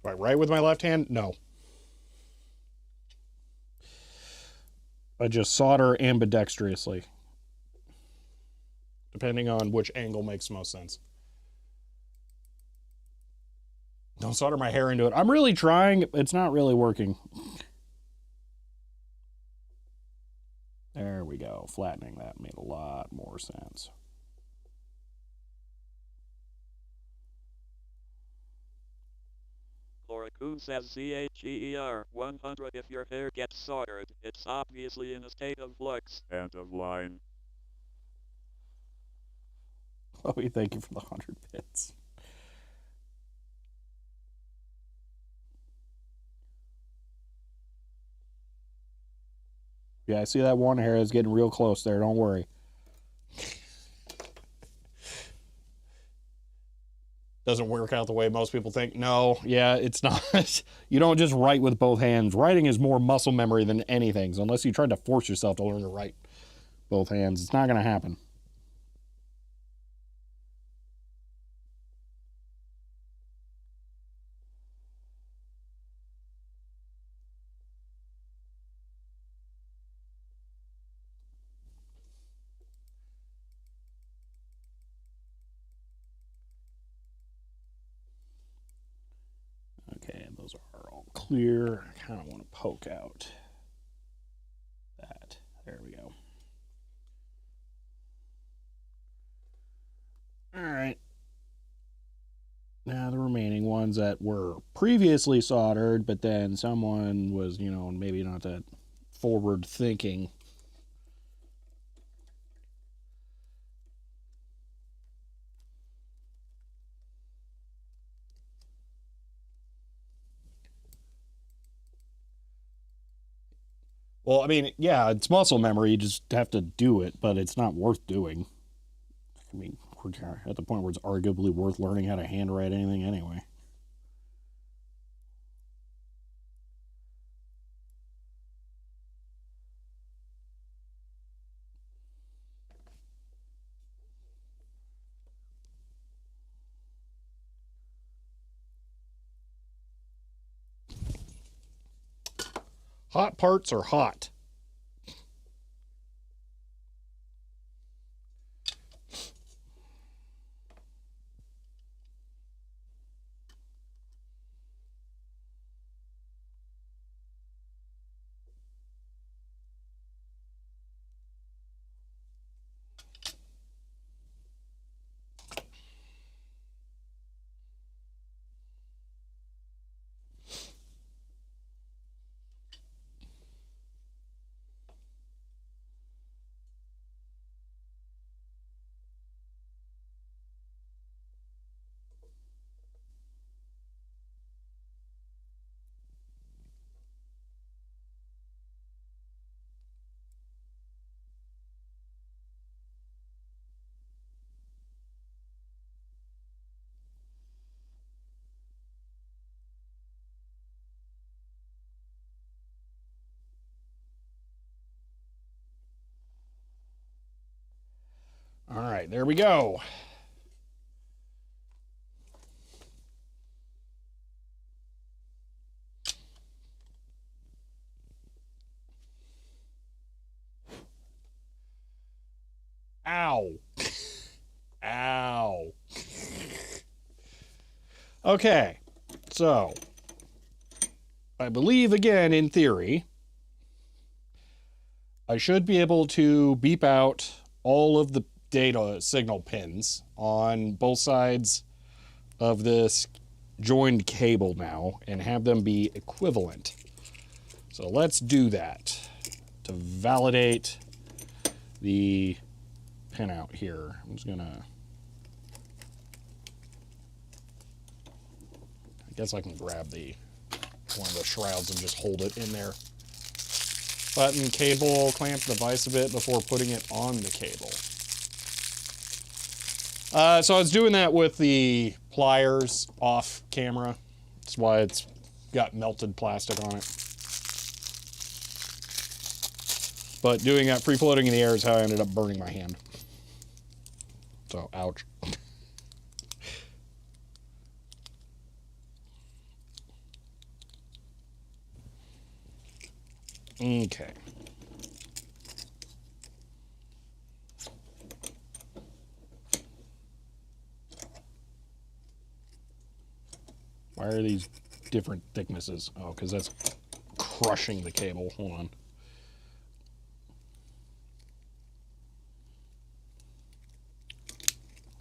Do I write with my left hand? No. I just solder ambidextrously, depending on which angle makes most sense. Don't solder my hair into it. I'm really trying. It's not really working. There we go. Flattening that made a lot more sense. Laura Kuhn says CHER 100 if your hair gets soldered. It's obviously in a state of flux. End of line. Chloe, thank you for the 100 bits. Yeah, I see that one hair is getting real close there. Don't worry. Doesn't work out the way most people think. No, yeah, it's not. You don't just write with both hands. Writing is more muscle memory than anything. So unless you try to force yourself to learn to write both hands, it's not going to happen. Okay, those are all clear. I kind of want to poke out that. There we go. All right. Now the remaining ones that were previously soldered, but then someone was, maybe not that forward thinking. Well, I mean, yeah, it's muscle memory. You just have to do it, but it's not worth doing. I mean, we're at the point where it's arguably worth learning how to handwrite anything anyway. Hot parts are hot. All right, there we go. Ow. Ow. Okay, so I believe, again, in theory, I should be able to beep out all of the data signal pins on both sides of this joined cable now and have them be equivalent. So let's do that to validate the pinout here. I'm just gonna, I guess I can grab one of the shrouds and just hold it in there. Button, cable, clamp the device a bit before putting it on the cable. So I was doing that with the pliers off camera. That's why it's got melted plastic on it. But doing that free-floating in the air is how I ended up burning my hand. So, ouch. Okay. Why are these different thicknesses? Oh, because that's crushing the cable. Hold on.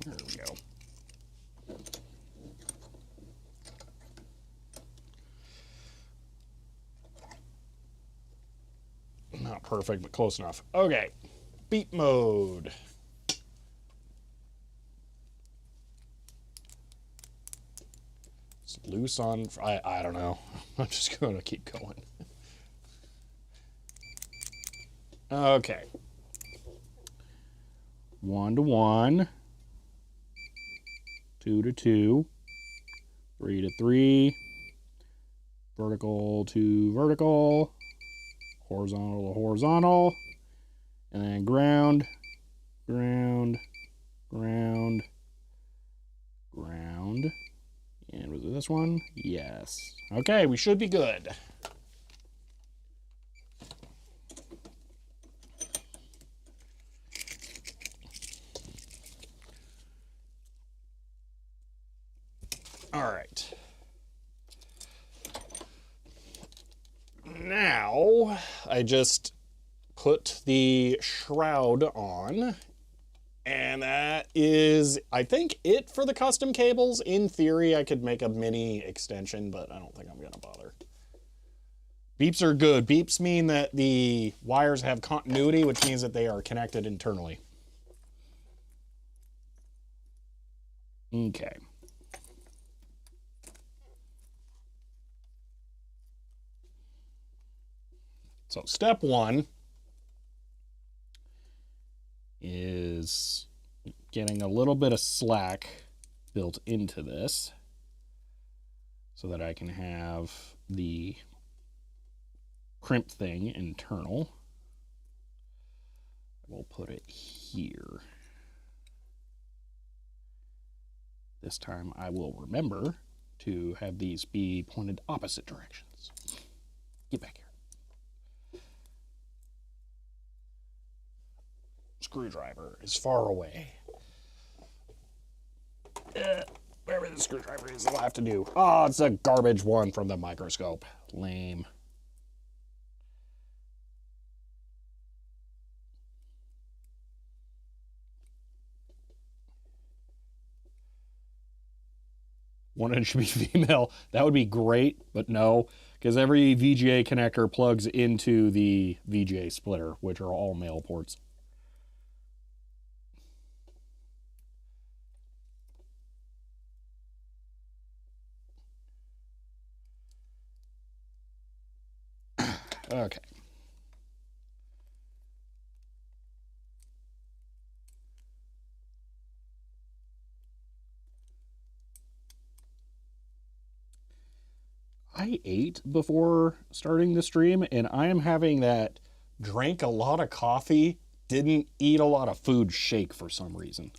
There we go. Not perfect, but close enough. Okay. Beep mode. It's loose on... I don't know. I'm just going to keep going. Okay. 1 to 1. 2 to 2. 3 to 3. Vertical to vertical. Horizontal to horizontal. And then ground, ground, ground, ground. And was it this one? Yes. Okay, we should be good. All right. Now, I just put the shroud on, and that is, I think, it for the custom cables. In theory, I could make a mini extension, but I don't think I'm gonna bother. Beeps are good. Beeps mean that the wires have continuity, which means that they are connected internally. Okay. So step 1 is getting a little bit of slack built into this so that I can have the crimp thing internal. We'll put it here. This time I will remember to have these be pointed opposite directions. Get back here. Screwdriver is far away. Wherever the screwdriver is, I'll have to do. Oh, it's a garbage one from the microscope. Lame. One inch should be female. That would be great, but no, because every VGA connector plugs into the VGA splitter, which are all male ports. Okay. I ate before starting the stream, and I am having that drank a lot of coffee, didn't eat a lot of food shake for some reason.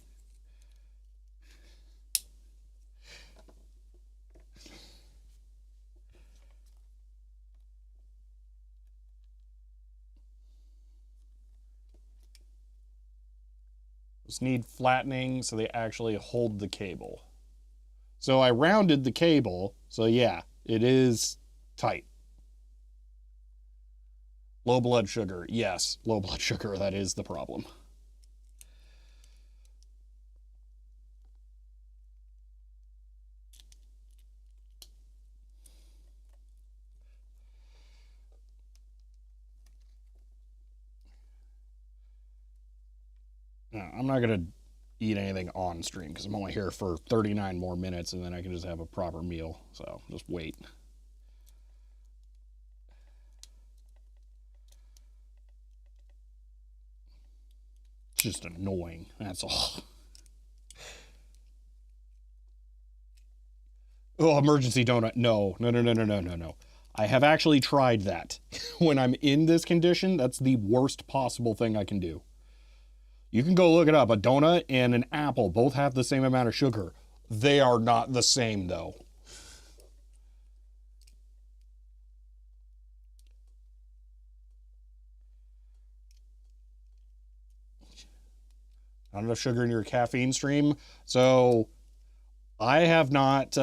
Those need flattening so they actually hold the cable. So I rounded the cable, so yeah, it is tight. Low blood sugar, yes, low blood sugar, that is the problem. No, I'm not gonna eat anything on stream because I'm only here for 39 more minutes and then I can just have a proper meal. So just wait. It's just annoying. That's all. Oh, emergency donut. No, no, no, no, no, no, no, no. I have actually tried that. When I'm in this condition, that's the worst possible thing I can do. You can go look it up. A donut and an apple both have the same amount of sugar. They are not the same, though. Not enough sugar in your caffeine stream. So I have not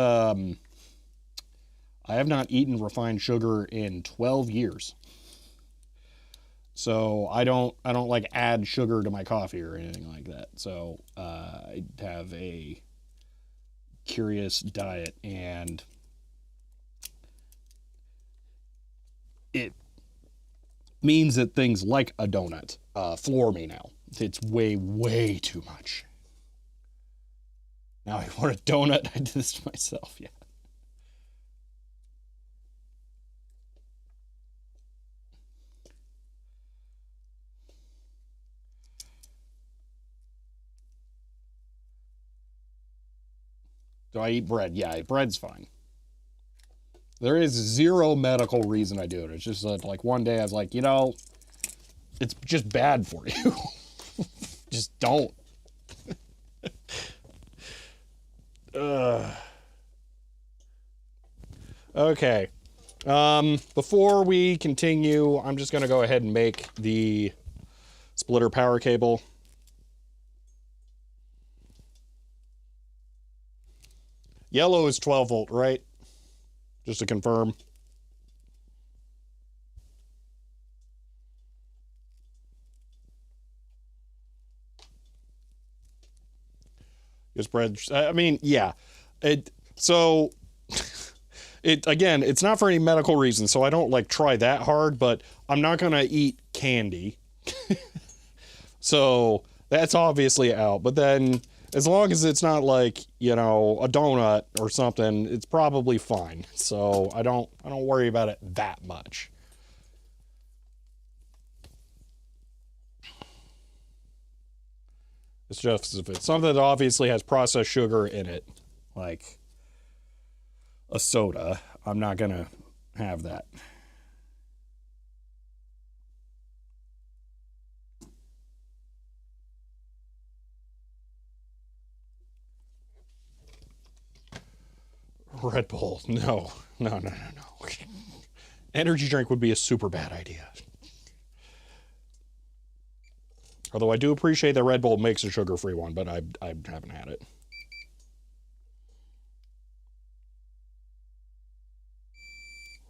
eaten refined sugar in 12 years. So I don't like add sugar to my coffee or anything like that. So I have a curious diet, and it means that things like a donut floor me now. It's way, way too much. Now I want a donut. I did this to myself, yeah. Do I eat bread? Yeah, bread's fine. There is zero medical reason I do it. It's just that, like, one day I was like, you know, it's just bad for you. Just don't. Okay. Before we continue, I'm just going to go ahead and make the splitter power cable. Yellow is 12 volt, right? Just to confirm. Your spread. I mean, yeah. So again, it's not for any medical reason, so I don't like try that hard, but I'm not gonna eat candy. So that's obviously out. But then as long as it's not like, you know, a donut or something, it's probably fine. So I don't worry about it that much. It's just if it's something that obviously has processed sugar in it, like a soda, I'm not gonna have that. Red Bull, no, no, no, no, no. Energy drink would be a super bad idea. Although I do appreciate that Red Bull makes a sugar-free one, but I haven't had it.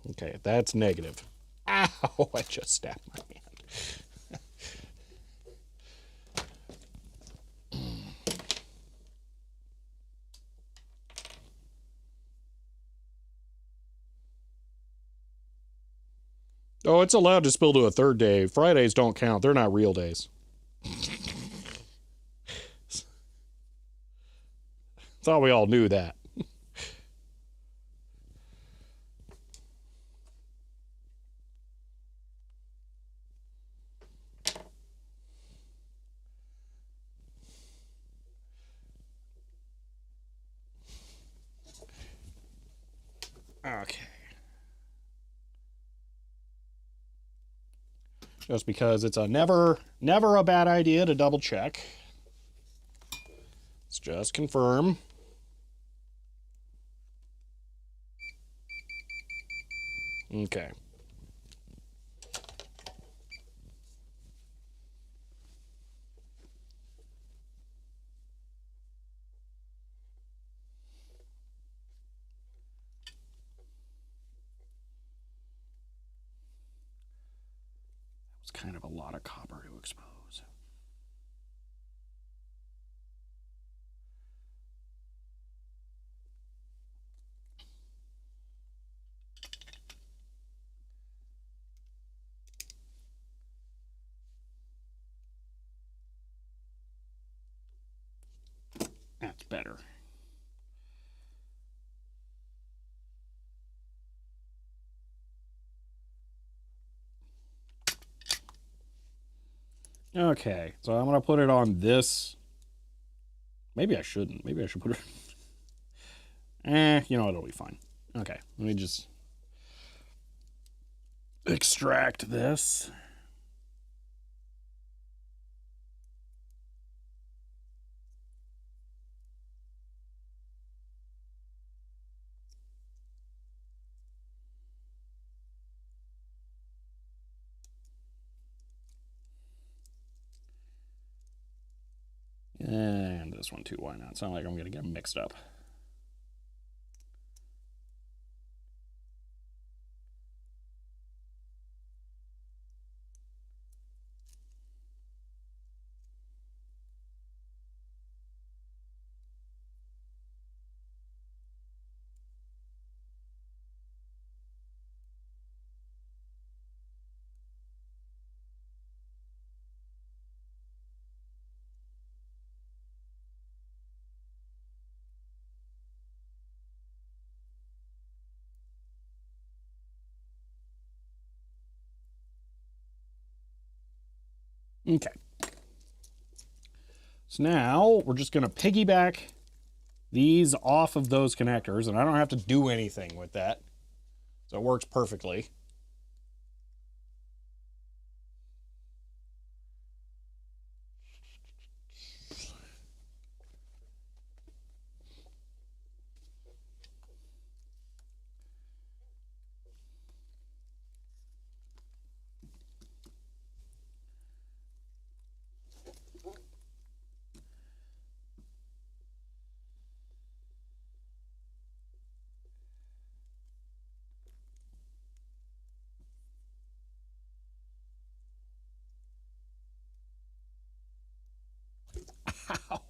Okay, that's negative. Ow, I just stabbed my hand. Oh, it's allowed to spill to a third day. Fridays don't count. They're not real days. Thought we all knew that. Okay. Just because it's never a bad idea to double check. Let's just confirm. Okay. It's kind of a lot of copper to expose. That's better. Okay, so I'm going to put it on this. Maybe I shouldn't. Maybe I should put it... you know, it'll be fine. Okay, let me just extract this. And this one too, why not? It's not like I'm going to get them mixed up. Okay. So now we're just going to piggyback these off of those connectors, and I don't have to do anything with that. So it works perfectly. Ow.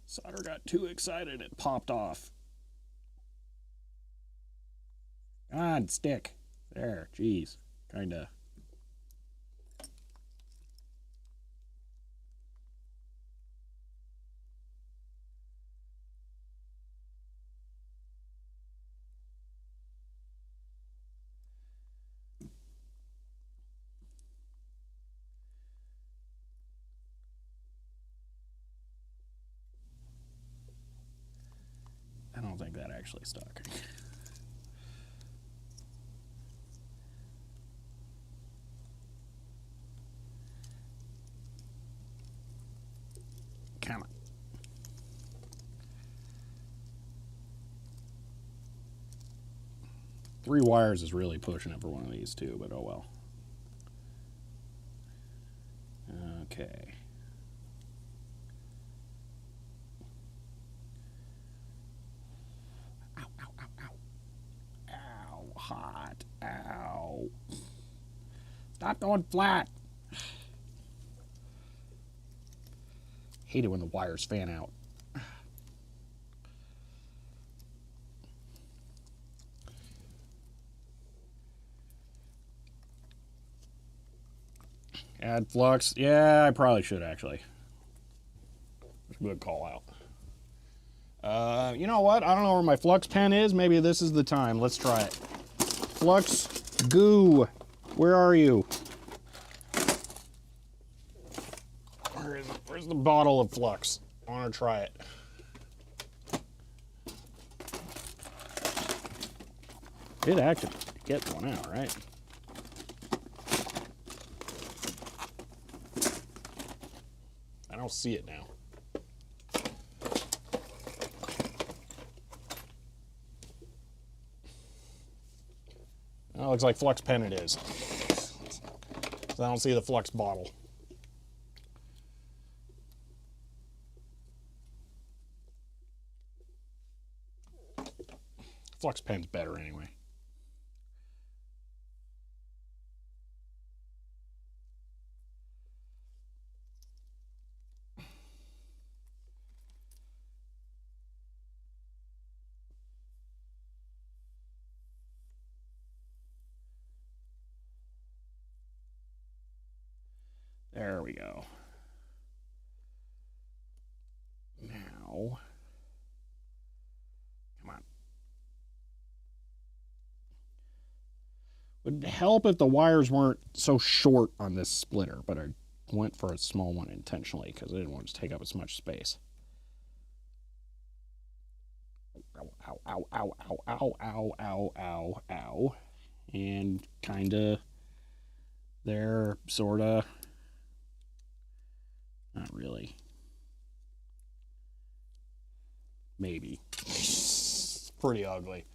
Solder got too excited, it popped off. God, stick. There, jeez. Kinda. I don't think that actually stuck. Come on. Three wires is really pushing it for one of these too, but oh well. Okay. Ow, ow, ow, ow. Ow, hot. Ow. Stop going flat. Hate it when the wires fan out. Add flux. Yeah, I probably should actually. That's a good call out. You know what? I don't know where my flux pen is. Maybe this is the time. Let's try it. Flux goo. Where are you? Where's the bottle of flux? I want to try it. It actually gets one out, right? I don't see it now. Oh, it looks like flux pen it is. So I don't see the flux bottle. Flux pen's better anyway. There we go. Now, come on. Would help if the wires weren't so short on this splitter, but I went for a small one intentionally because I didn't want it to take up as much space. Ow, ow, ow, ow, ow, ow, ow, ow, ow, ow. And kinda there, sorta. Not really. Maybe. Pretty ugly.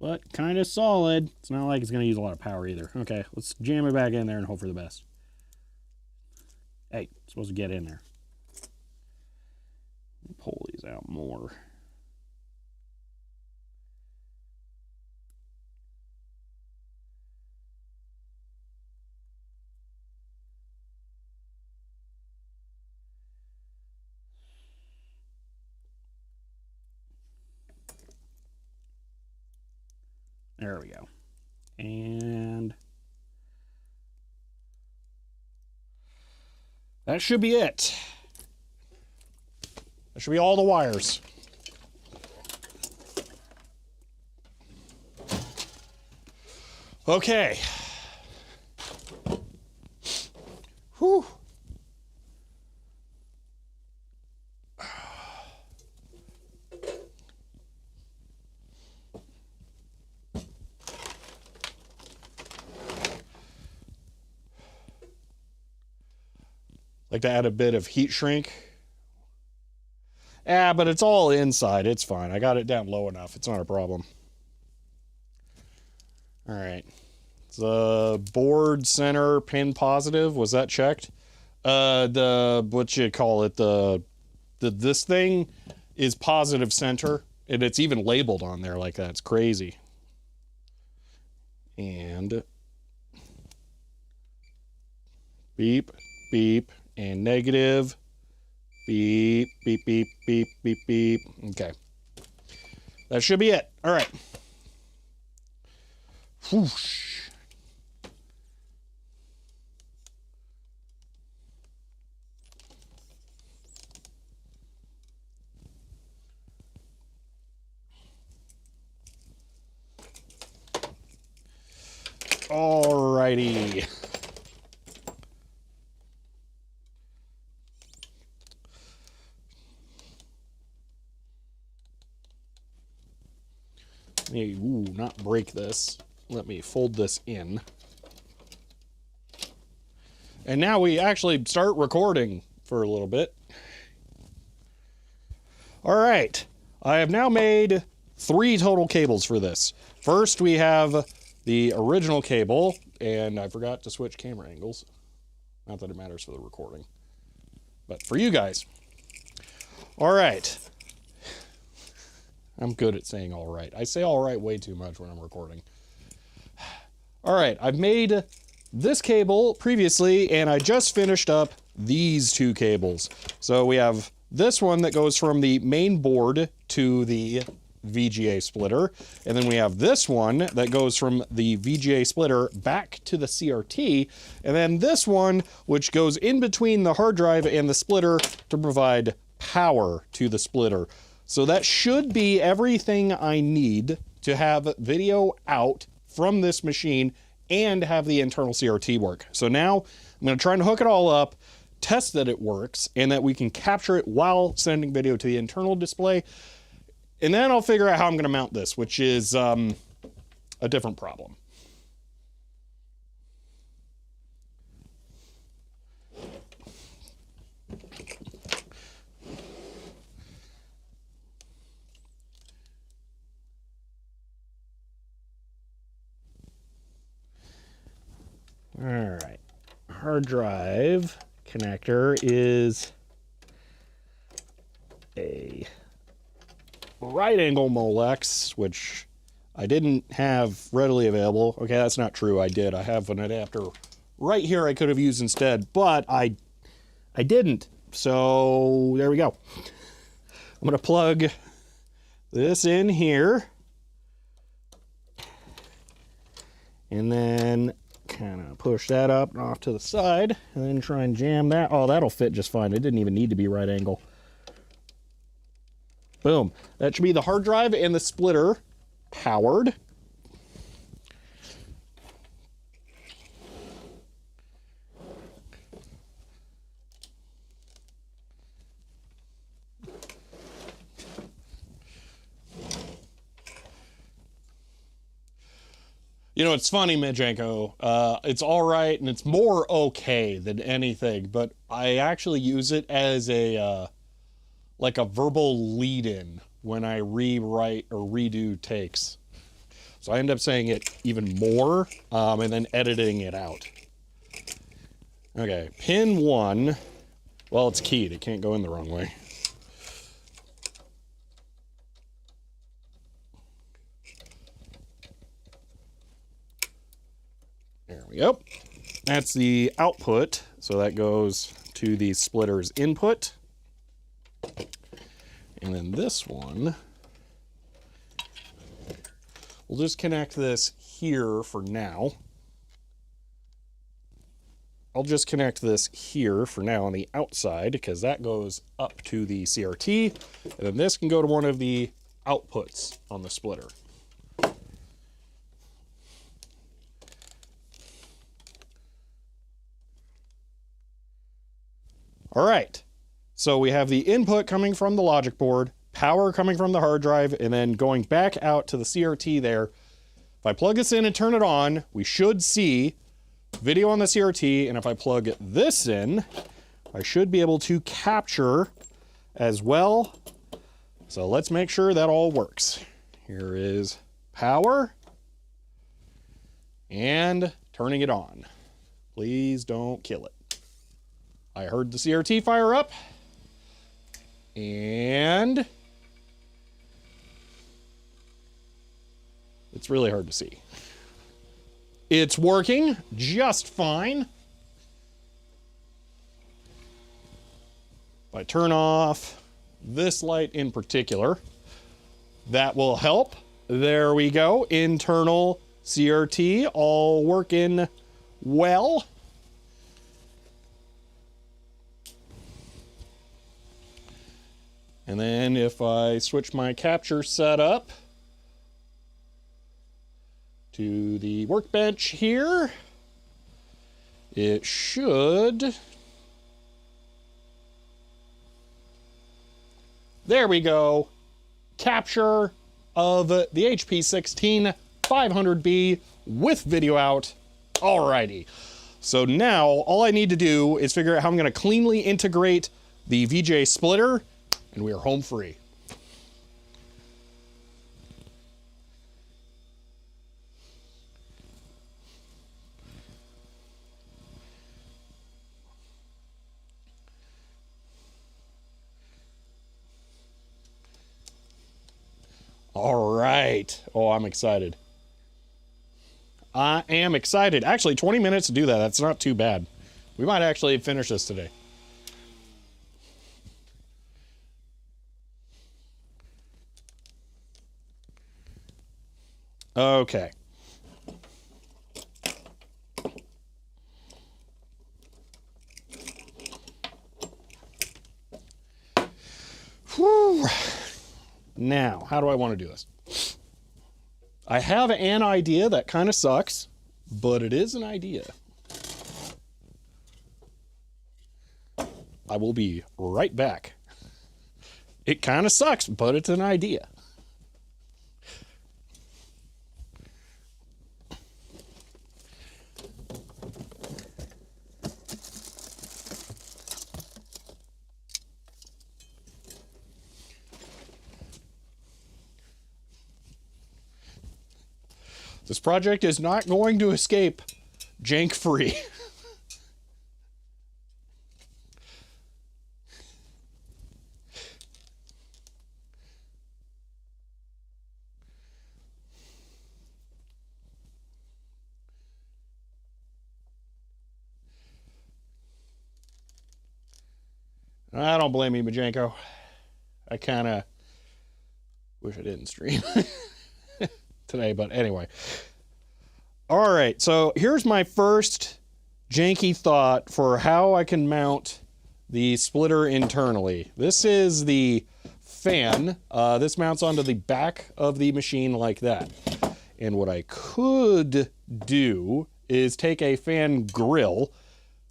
But kind of solid. It's not like it's going to use a lot of power either. Okay, let's jam it back in there and hope for the best. Hey, it's supposed to get in there. Pull these out more. There we go. And that should be it. That should be all the wires. Okay. Whew. Like to add a bit of heat shrink. But it's all inside. It's fine. I got it down low enough. It's not a problem. All right. The board center pin positive, was that checked? What you call it? This thing is positive center, and it's even labeled on there like that. It's crazy. And beep, beep, and negative. Beep, beep, beep, beep, beep, beep. Okay. That should be it. All right. Whoosh. All righty. Not break this. Let me fold this in. And now we actually start recording for a little bit. All right. I have now made 3 total cables for this. First, we have the original cable, and I forgot to switch camera angles. Not that it matters for the recording, but for you guys. All right. I'm good at saying all right. I say all right way too much when I'm recording. All right, I've made this cable previously, and I just finished up these 2 cables. So we have this one that goes from the main board to the VGA splitter, and then we have this one that goes from the VGA splitter back to the CRT, and then this one which goes in between the hard drive and the splitter to provide power to the splitter. So that should be everything I need to have video out from this machine and have the internal CRT work. So now I'm going to try and hook it all up, test that it works, and that we can capture it while sending video to the internal display. And then I'll figure out how I'm going to mount this, which is a different problem. All right, hard drive connector is a right angle Molex, which I didn't have readily available. Okay, that's not true. I did. I have an adapter right here I could have used instead, but I didn't. So there we go. I'm gonna plug this in here, and then kind of push that up and off to the side, and then try and jam that. Oh, that'll fit just fine. It didn't even need to be right angle. Boom. That should be the hard drive and the splitter powered. You know, it's funny, Majenko. It's all right, and it's more okay than anything, but I actually use it as a like a verbal lead-in when I rewrite or redo takes. So I end up saying it even more, and then editing it out. Okay, pin 1. Well, it's keyed. It can't go in the wrong way. There we go. That's the output, so that goes to the splitter's input. And then this one, we'll just connect this here for now. I'll just connect this here for now on the outside because that goes up to the CRT, and then this can go to one of the outputs on the splitter. All right, so we have the input coming from the logic board, power coming from the hard drive, and then going back out to the CRT there. If I plug this in and turn it on, we should see video on the CRT, and if I plug this in, I should be able to capture as well. So let's make sure that all works. Here is power, and turning it on. Please don't kill it. I heard the CRT fire up, and it's really hard to see. It's working just fine. If I turn off this light in particular, that will help. There we go. Internal CRT all working well. And then if I switch my capture setup to the workbench here, it should. There we go. Capture of the HP16 500B with video out. Alrighty. So now all I need to do is figure out how I'm going to cleanly integrate the VGA splitter, and we are home free. All right. Oh, I'm excited. I am excited. Actually, 20 minutes to do that. That's not too bad. We might actually finish this today. Okay. Whew. Now, how do I want to do this? I have an idea that kind of sucks, but it is an idea. I will be right back. It kind of sucks, but it's an idea. This project is not going to escape jank-free. I don't blame you, Majenko. I kind of wish I didn't stream today, but anyway. All right, so here's my first janky thought for how I can mount the splitter internally. This is the fan. This mounts onto the back of the machine like that. And what I could do is take a fan grill,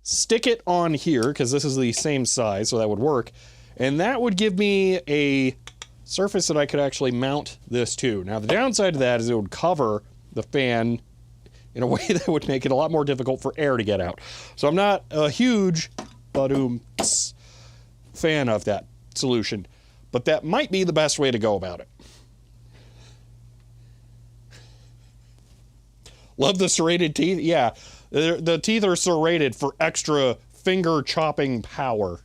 stick it on here, because this is the same size, so that would work. And that would give me a surface that I could actually mount this to. Now, the downside to that is it would cover the fan in a way that would make it a lot more difficult for air to get out. So I'm not a huge fan of that solution, but that might be the best way to go about it. Love the serrated teeth. Yeah, the teeth are serrated for extra finger chopping power.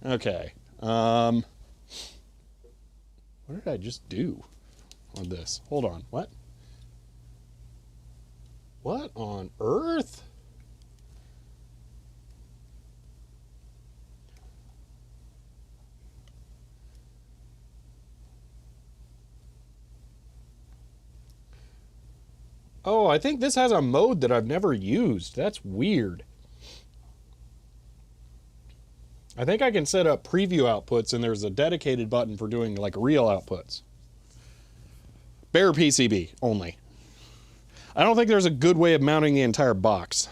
Okay. What did I just do on this? Hold on. What? What on earth? Oh, I think this has a mode that I've never used. That's weird. I think I can set up preview outputs, and there's a dedicated button for doing like real outputs. Bare PCB only. I don't think there's a good way of mounting the entire box.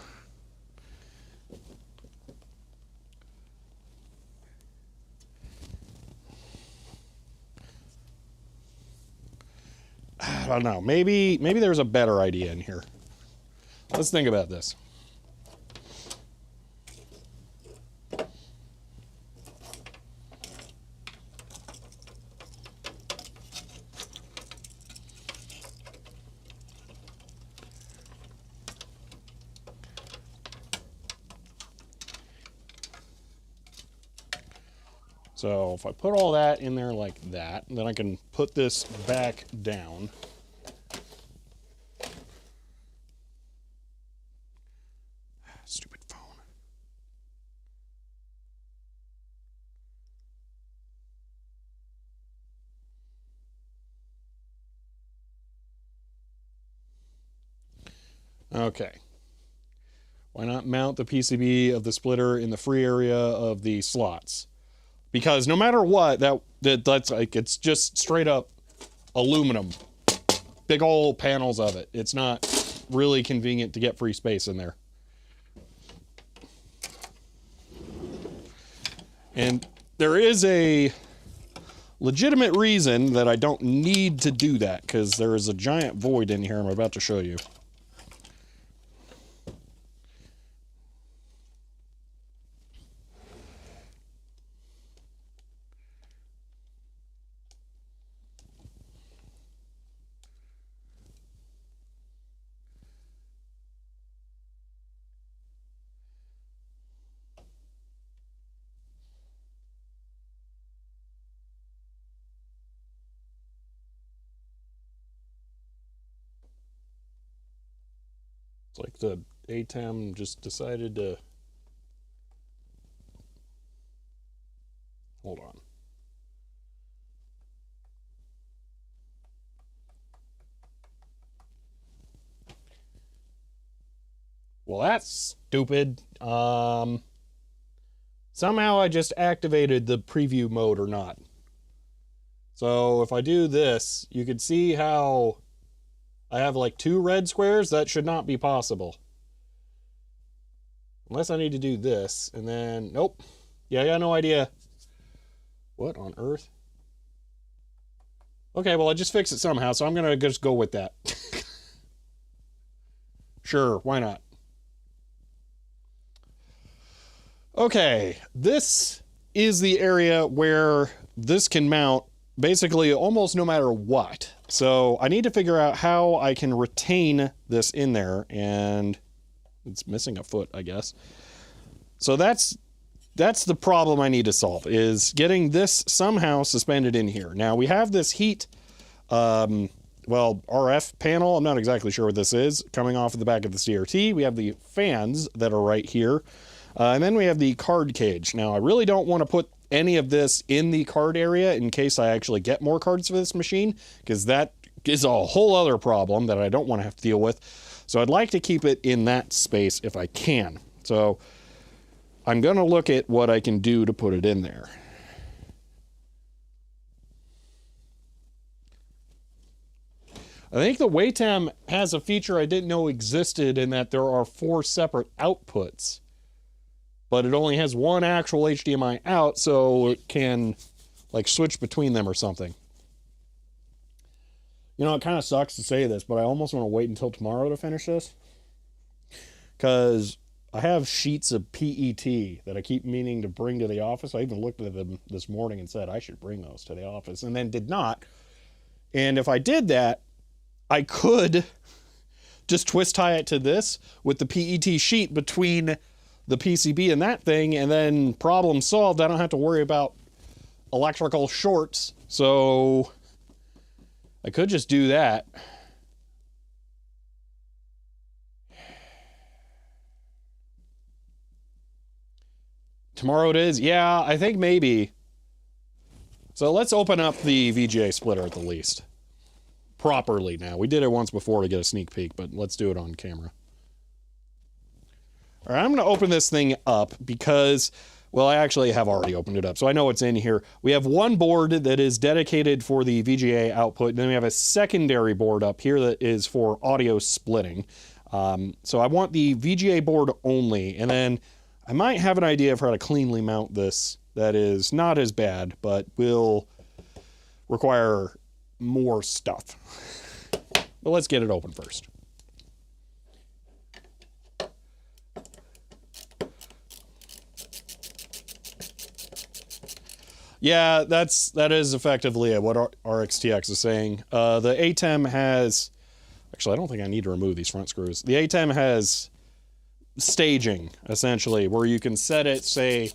I don't know. Maybe there's a better idea in here. Let's think about this. So if I put all that in there like that, then I can put this back down. Stupid phone. Okay. Why not mount the PCB of the splitter in the free area of the slots? Because no matter what, that's like, it's just straight up aluminum. Big old panels of it. It's not really convenient to get free space in there. And there is a legitimate reason that I don't need to do that, because there is a giant void in here I'm about to show you. It's like the ATEM just decided to... Hold on. Well, that's stupid. Somehow I just activated the preview mode or not. So if I do this, you can see how I have like 2 red squares. That should not be possible. Unless I need to do this, and then, nope. Yeah, I got no idea. What on earth? Okay, well, I just fixed it somehow, so I'm gonna just go with that. Sure, why not? Okay, this is the area where this can mount basically almost no matter what. So I need to figure out how I can retain this in there, and it's missing a foot, I guess. So that's the problem I need to solve, is getting this somehow suspended in here. Now we have this heat, well, RF panel. I'm not exactly sure what this is, coming off of the back of the CRT. We have the fans that are right here. And then we have the card cage. Now, I really don't want to put any of this in the card area in case I actually get more cards for this machine, because that is a whole other problem that I don't want to have to deal with. So I'd like to keep it in that space if I can. So I'm going to look at what I can do to put it in there. I think the Waitem has a feature I didn't know existed in that there are 4 separate outputs, but it only has one actual HDMI out, so it can like switch between them or something. You know, it kind of sucks to say this, but I almost want to wait until tomorrow to finish this, because I have sheets of PET that I keep meaning to bring to the office. I even looked at them this morning and said I should bring those to the office, and then did not. And if I did that, I could just twist tie it to this with the PET sheet between the PCB and that thing, and then problem solved. I don't have to worry about electrical shorts. So I could just do that. Tomorrow it is? Yeah, I think maybe. So let's open up the VGA splitter at the least. Properly now. We did it once before to get a sneak peek, but let's do it on camera. All right, I'm going to open this thing up because, well, I actually have already opened it up, so I know what's in here. We have one board that is dedicated for the VGA output, and then we have a secondary board up here that is for audio splitting. So I want the VGA board only, and then I might have an idea of how to cleanly mount this that is not as bad, but will require more stuff. But let's get it open first. Yeah, that is effectively what RXTX is saying. The ATEM has, actually I don't think I need to remove these front screws. The ATEM has staging, essentially, where you can set it, say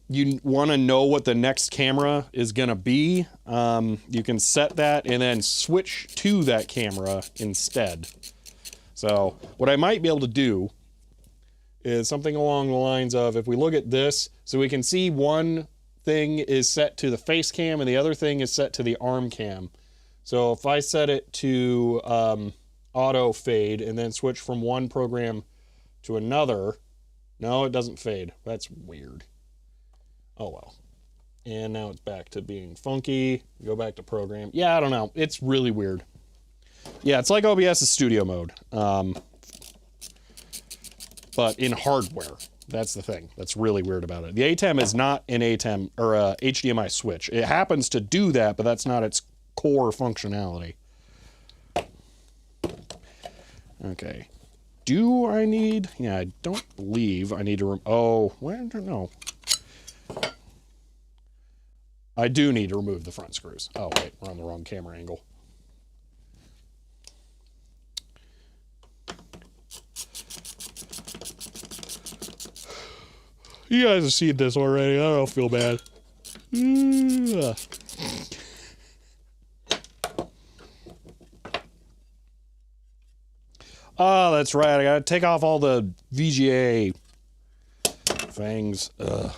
you want to know what the next camera is going to be, you can set that and then switch to that camera instead. So what I might be able to do is something along the lines of, if we look at this, so we can see one thing is set to the face cam and the other thing is set to the arm cam. So if I set it to auto fade and then switch from one program to another, no, it doesn't fade. That's weird. Oh well. And now it's back to being funky. Go back to program. Yeah, I don't know. It's really weird. Yeah, it's like OBS's studio mode. But in hardware. That's the thing that's really weird about it. The ATEM is not an ATEM or a HDMI switch. It happens to do that, but that's not its core functionality. Okay. Do I need... Yeah, I don't believe I need to... Oh, well, I don't know. I do need to remove the front screws. Oh, wait, we're on the wrong camera angle. You guys have seen this already. I don't feel bad. Oh, that's right. I gotta take off all the VGA things. Ugh.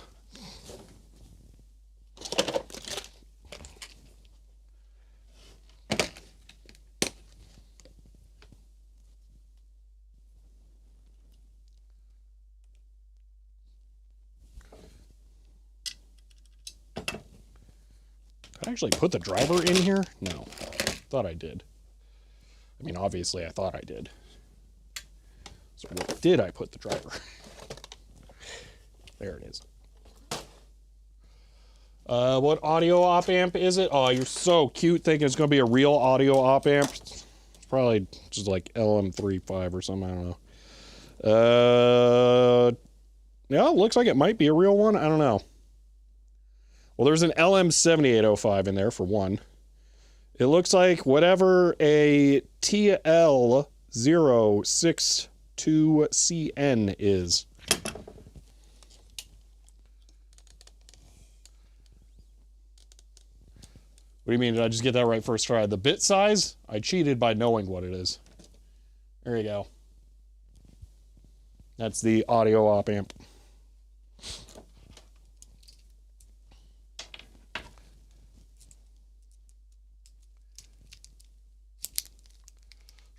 Did I actually put the driver in here? No. Thought I did. I mean, obviously I thought I did. So where did I put the driver? There it is. What audio op amp is it? Oh, you're so cute thinking it's going to be a real audio op amp. It's probably just like LM35 or something. I don't know. Yeah, it looks like it might be a real one. I don't know. Well, there's an LM7805 in there for one. It looks like whatever a TL062CN is. What do you mean? Did I just get that right first try? The bit size? I cheated by knowing what it is. There you go. That's the audio op amp.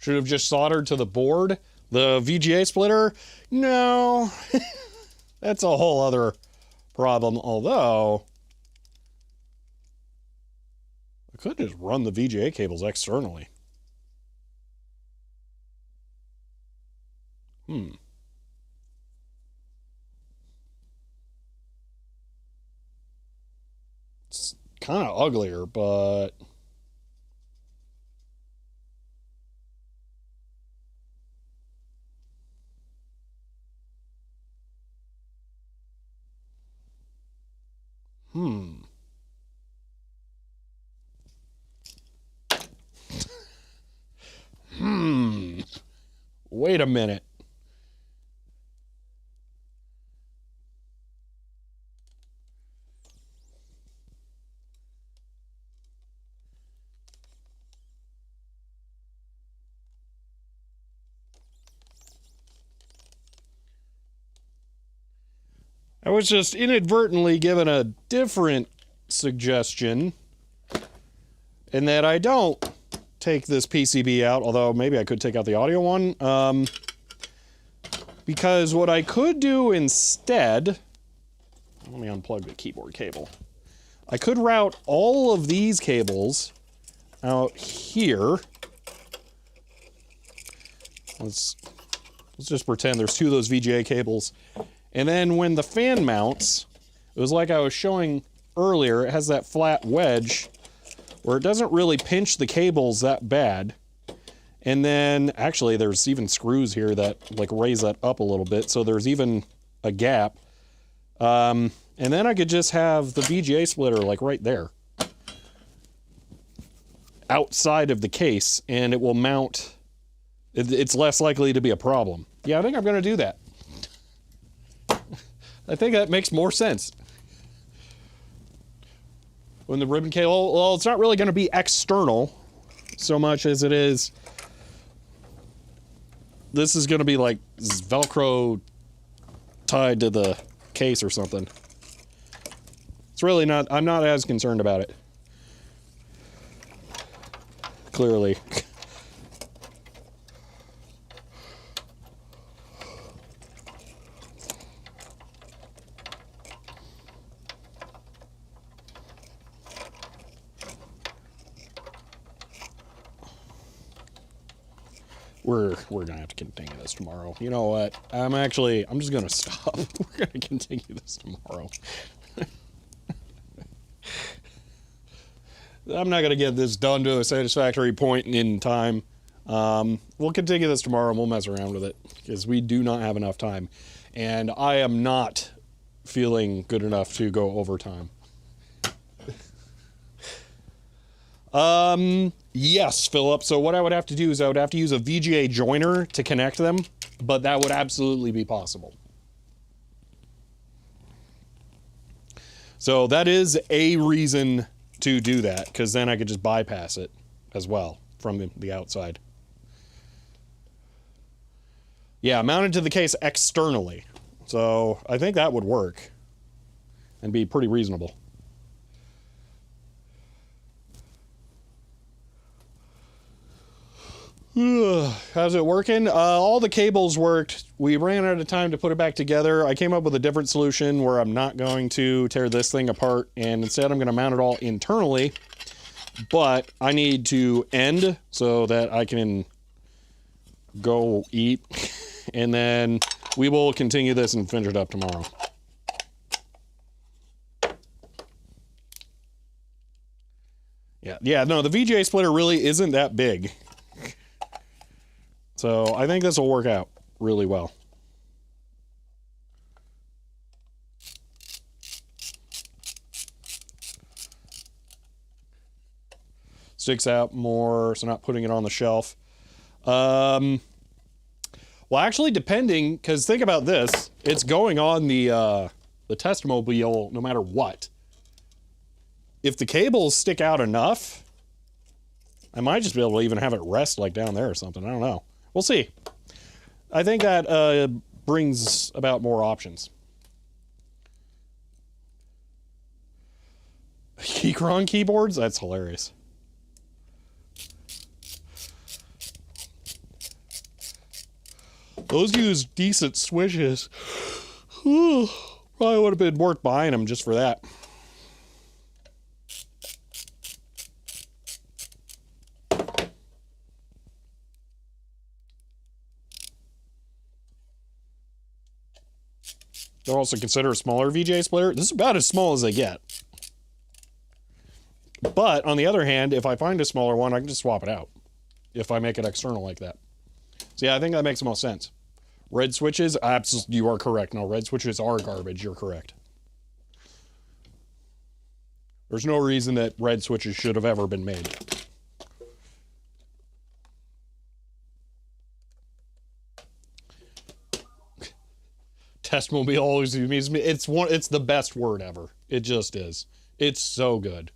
Should have just soldered to the board. The VGA splitter, no. That's a whole other problem. Although, I could just run the VGA cables externally. It's kind of uglier, but... Wait a minute. I was just inadvertently given a different suggestion in that I don't take this PCB out, although maybe I could take out the audio one. Because what I could do instead, let me unplug the keyboard cable. I could route all of these cables out here. Let's just pretend there's two of those VGA cables. And then when the fan mounts, it was like I was showing earlier, it has that flat wedge where it doesn't really pinch the cables that bad. And then, actually, there's even screws here that like raise that up a little bit, so there's even a gap. And then I could just have the VGA splitter like right there, outside of the case, and it will mount. It's less likely to be a problem. Yeah, I think I'm going to do that. I think that makes more sense. When the ribbon cable, well, it's not really going to be external so much as it is. This is going to be like Velcro tied to the case or something. It's really not, I'm not as concerned about it. Clearly. We're gonna have to continue this tomorrow. You know what? I'm just gonna stop. We're gonna continue this tomorrow. I'm not gonna get this done to a satisfactory point in time. We'll continue this tomorrow and we'll mess around with it because we do not have enough time. And I am not feeling good enough to go overtime. Yes, Philip. So what I would have to do is I would have to use a VGA joiner to connect them, but that would absolutely be possible. So that is a reason to do that, because then I could just bypass it as well from the outside. Yeah, mounted to the case externally. So I think that would work and be pretty reasonable. How's it working? All the cables worked. We ran out of time to put it back together. I came up with a different solution where I'm not going to tear this thing apart, and instead I'm going to mount it all internally. But I need to end so that I can go eat, and then we will continue this and finish it up tomorrow. Yeah, no, the VGA splitter really isn't that big. So I think this will work out really well. Sticks out more, so not putting it on the shelf. Well, actually, depending, because think about this, it's going on the testmobile no matter what. If the cables stick out enough, I might just be able to even have it rest like down there or something. I don't know. We'll see. I think that brings about more options. Keychron keyboards? That's hilarious. Those use decent switches. Probably would have been worth buying them just for that. They'll also consider a smaller VGA splitter. This is about as small as they get. But on the other hand, if I find a smaller one, I can just swap it out if I make it external like that. So yeah, I think that makes the most sense. Red switches, absolutely, you are correct. No, red switches are garbage. You're correct. There's no reason that red switches should have ever been made. Testmobile always means it's the best word ever. It just is. It's so good.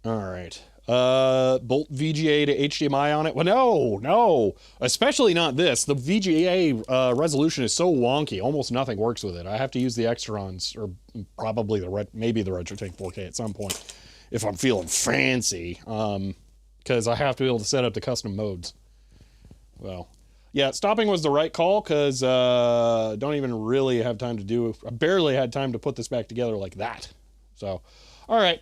All right. Bolt VGA to HDMI on it. Well, no, especially not this. The VGA resolution is so wonky. Almost nothing works with it. I have to use the Extrons, or probably maybe the RetroTink 4K at some point if I'm feeling fancy. Because I have to be able to set up the custom modes. Well, yeah, stopping was the right call because don't even really have time to do. I barely had time to put this back together like that. So, all right.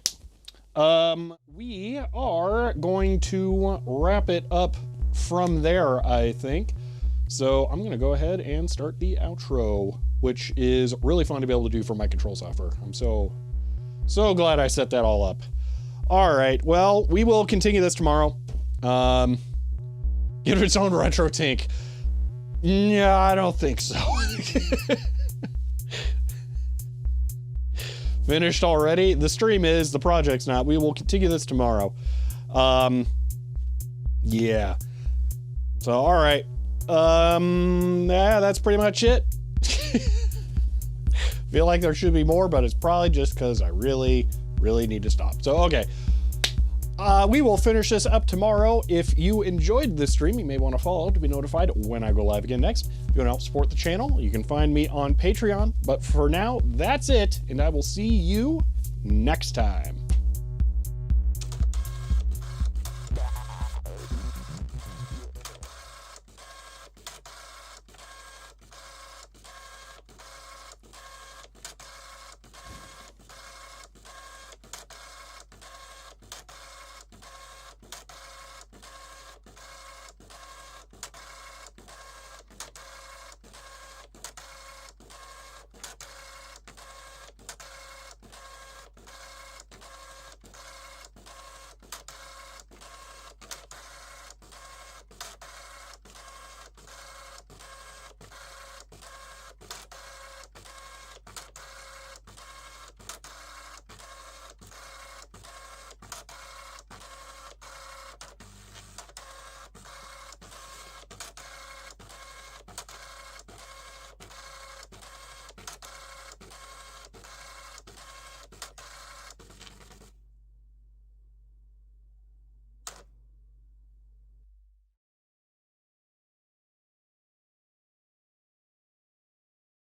We are going to wrap it up from there, I think. So I'm going to go ahead and start the outro, which is really fun to be able to do for my control software. I'm so glad I set that all up. All right, well, we will continue this tomorrow. Get its own RetroTink. Yeah, I don't think so. Finished already? The stream is, the project's not. We will continue this tomorrow. Yeah. So, all right. Yeah, that's pretty much it. Feel like there should be more, but it's probably just because I really need to stop. So, okay. We will finish this up tomorrow. If you enjoyed this stream, you may want to follow to be notified when I go live again next. If you want to help support the channel, you can find me on Patreon. But for now, that's it, and I will see you next time.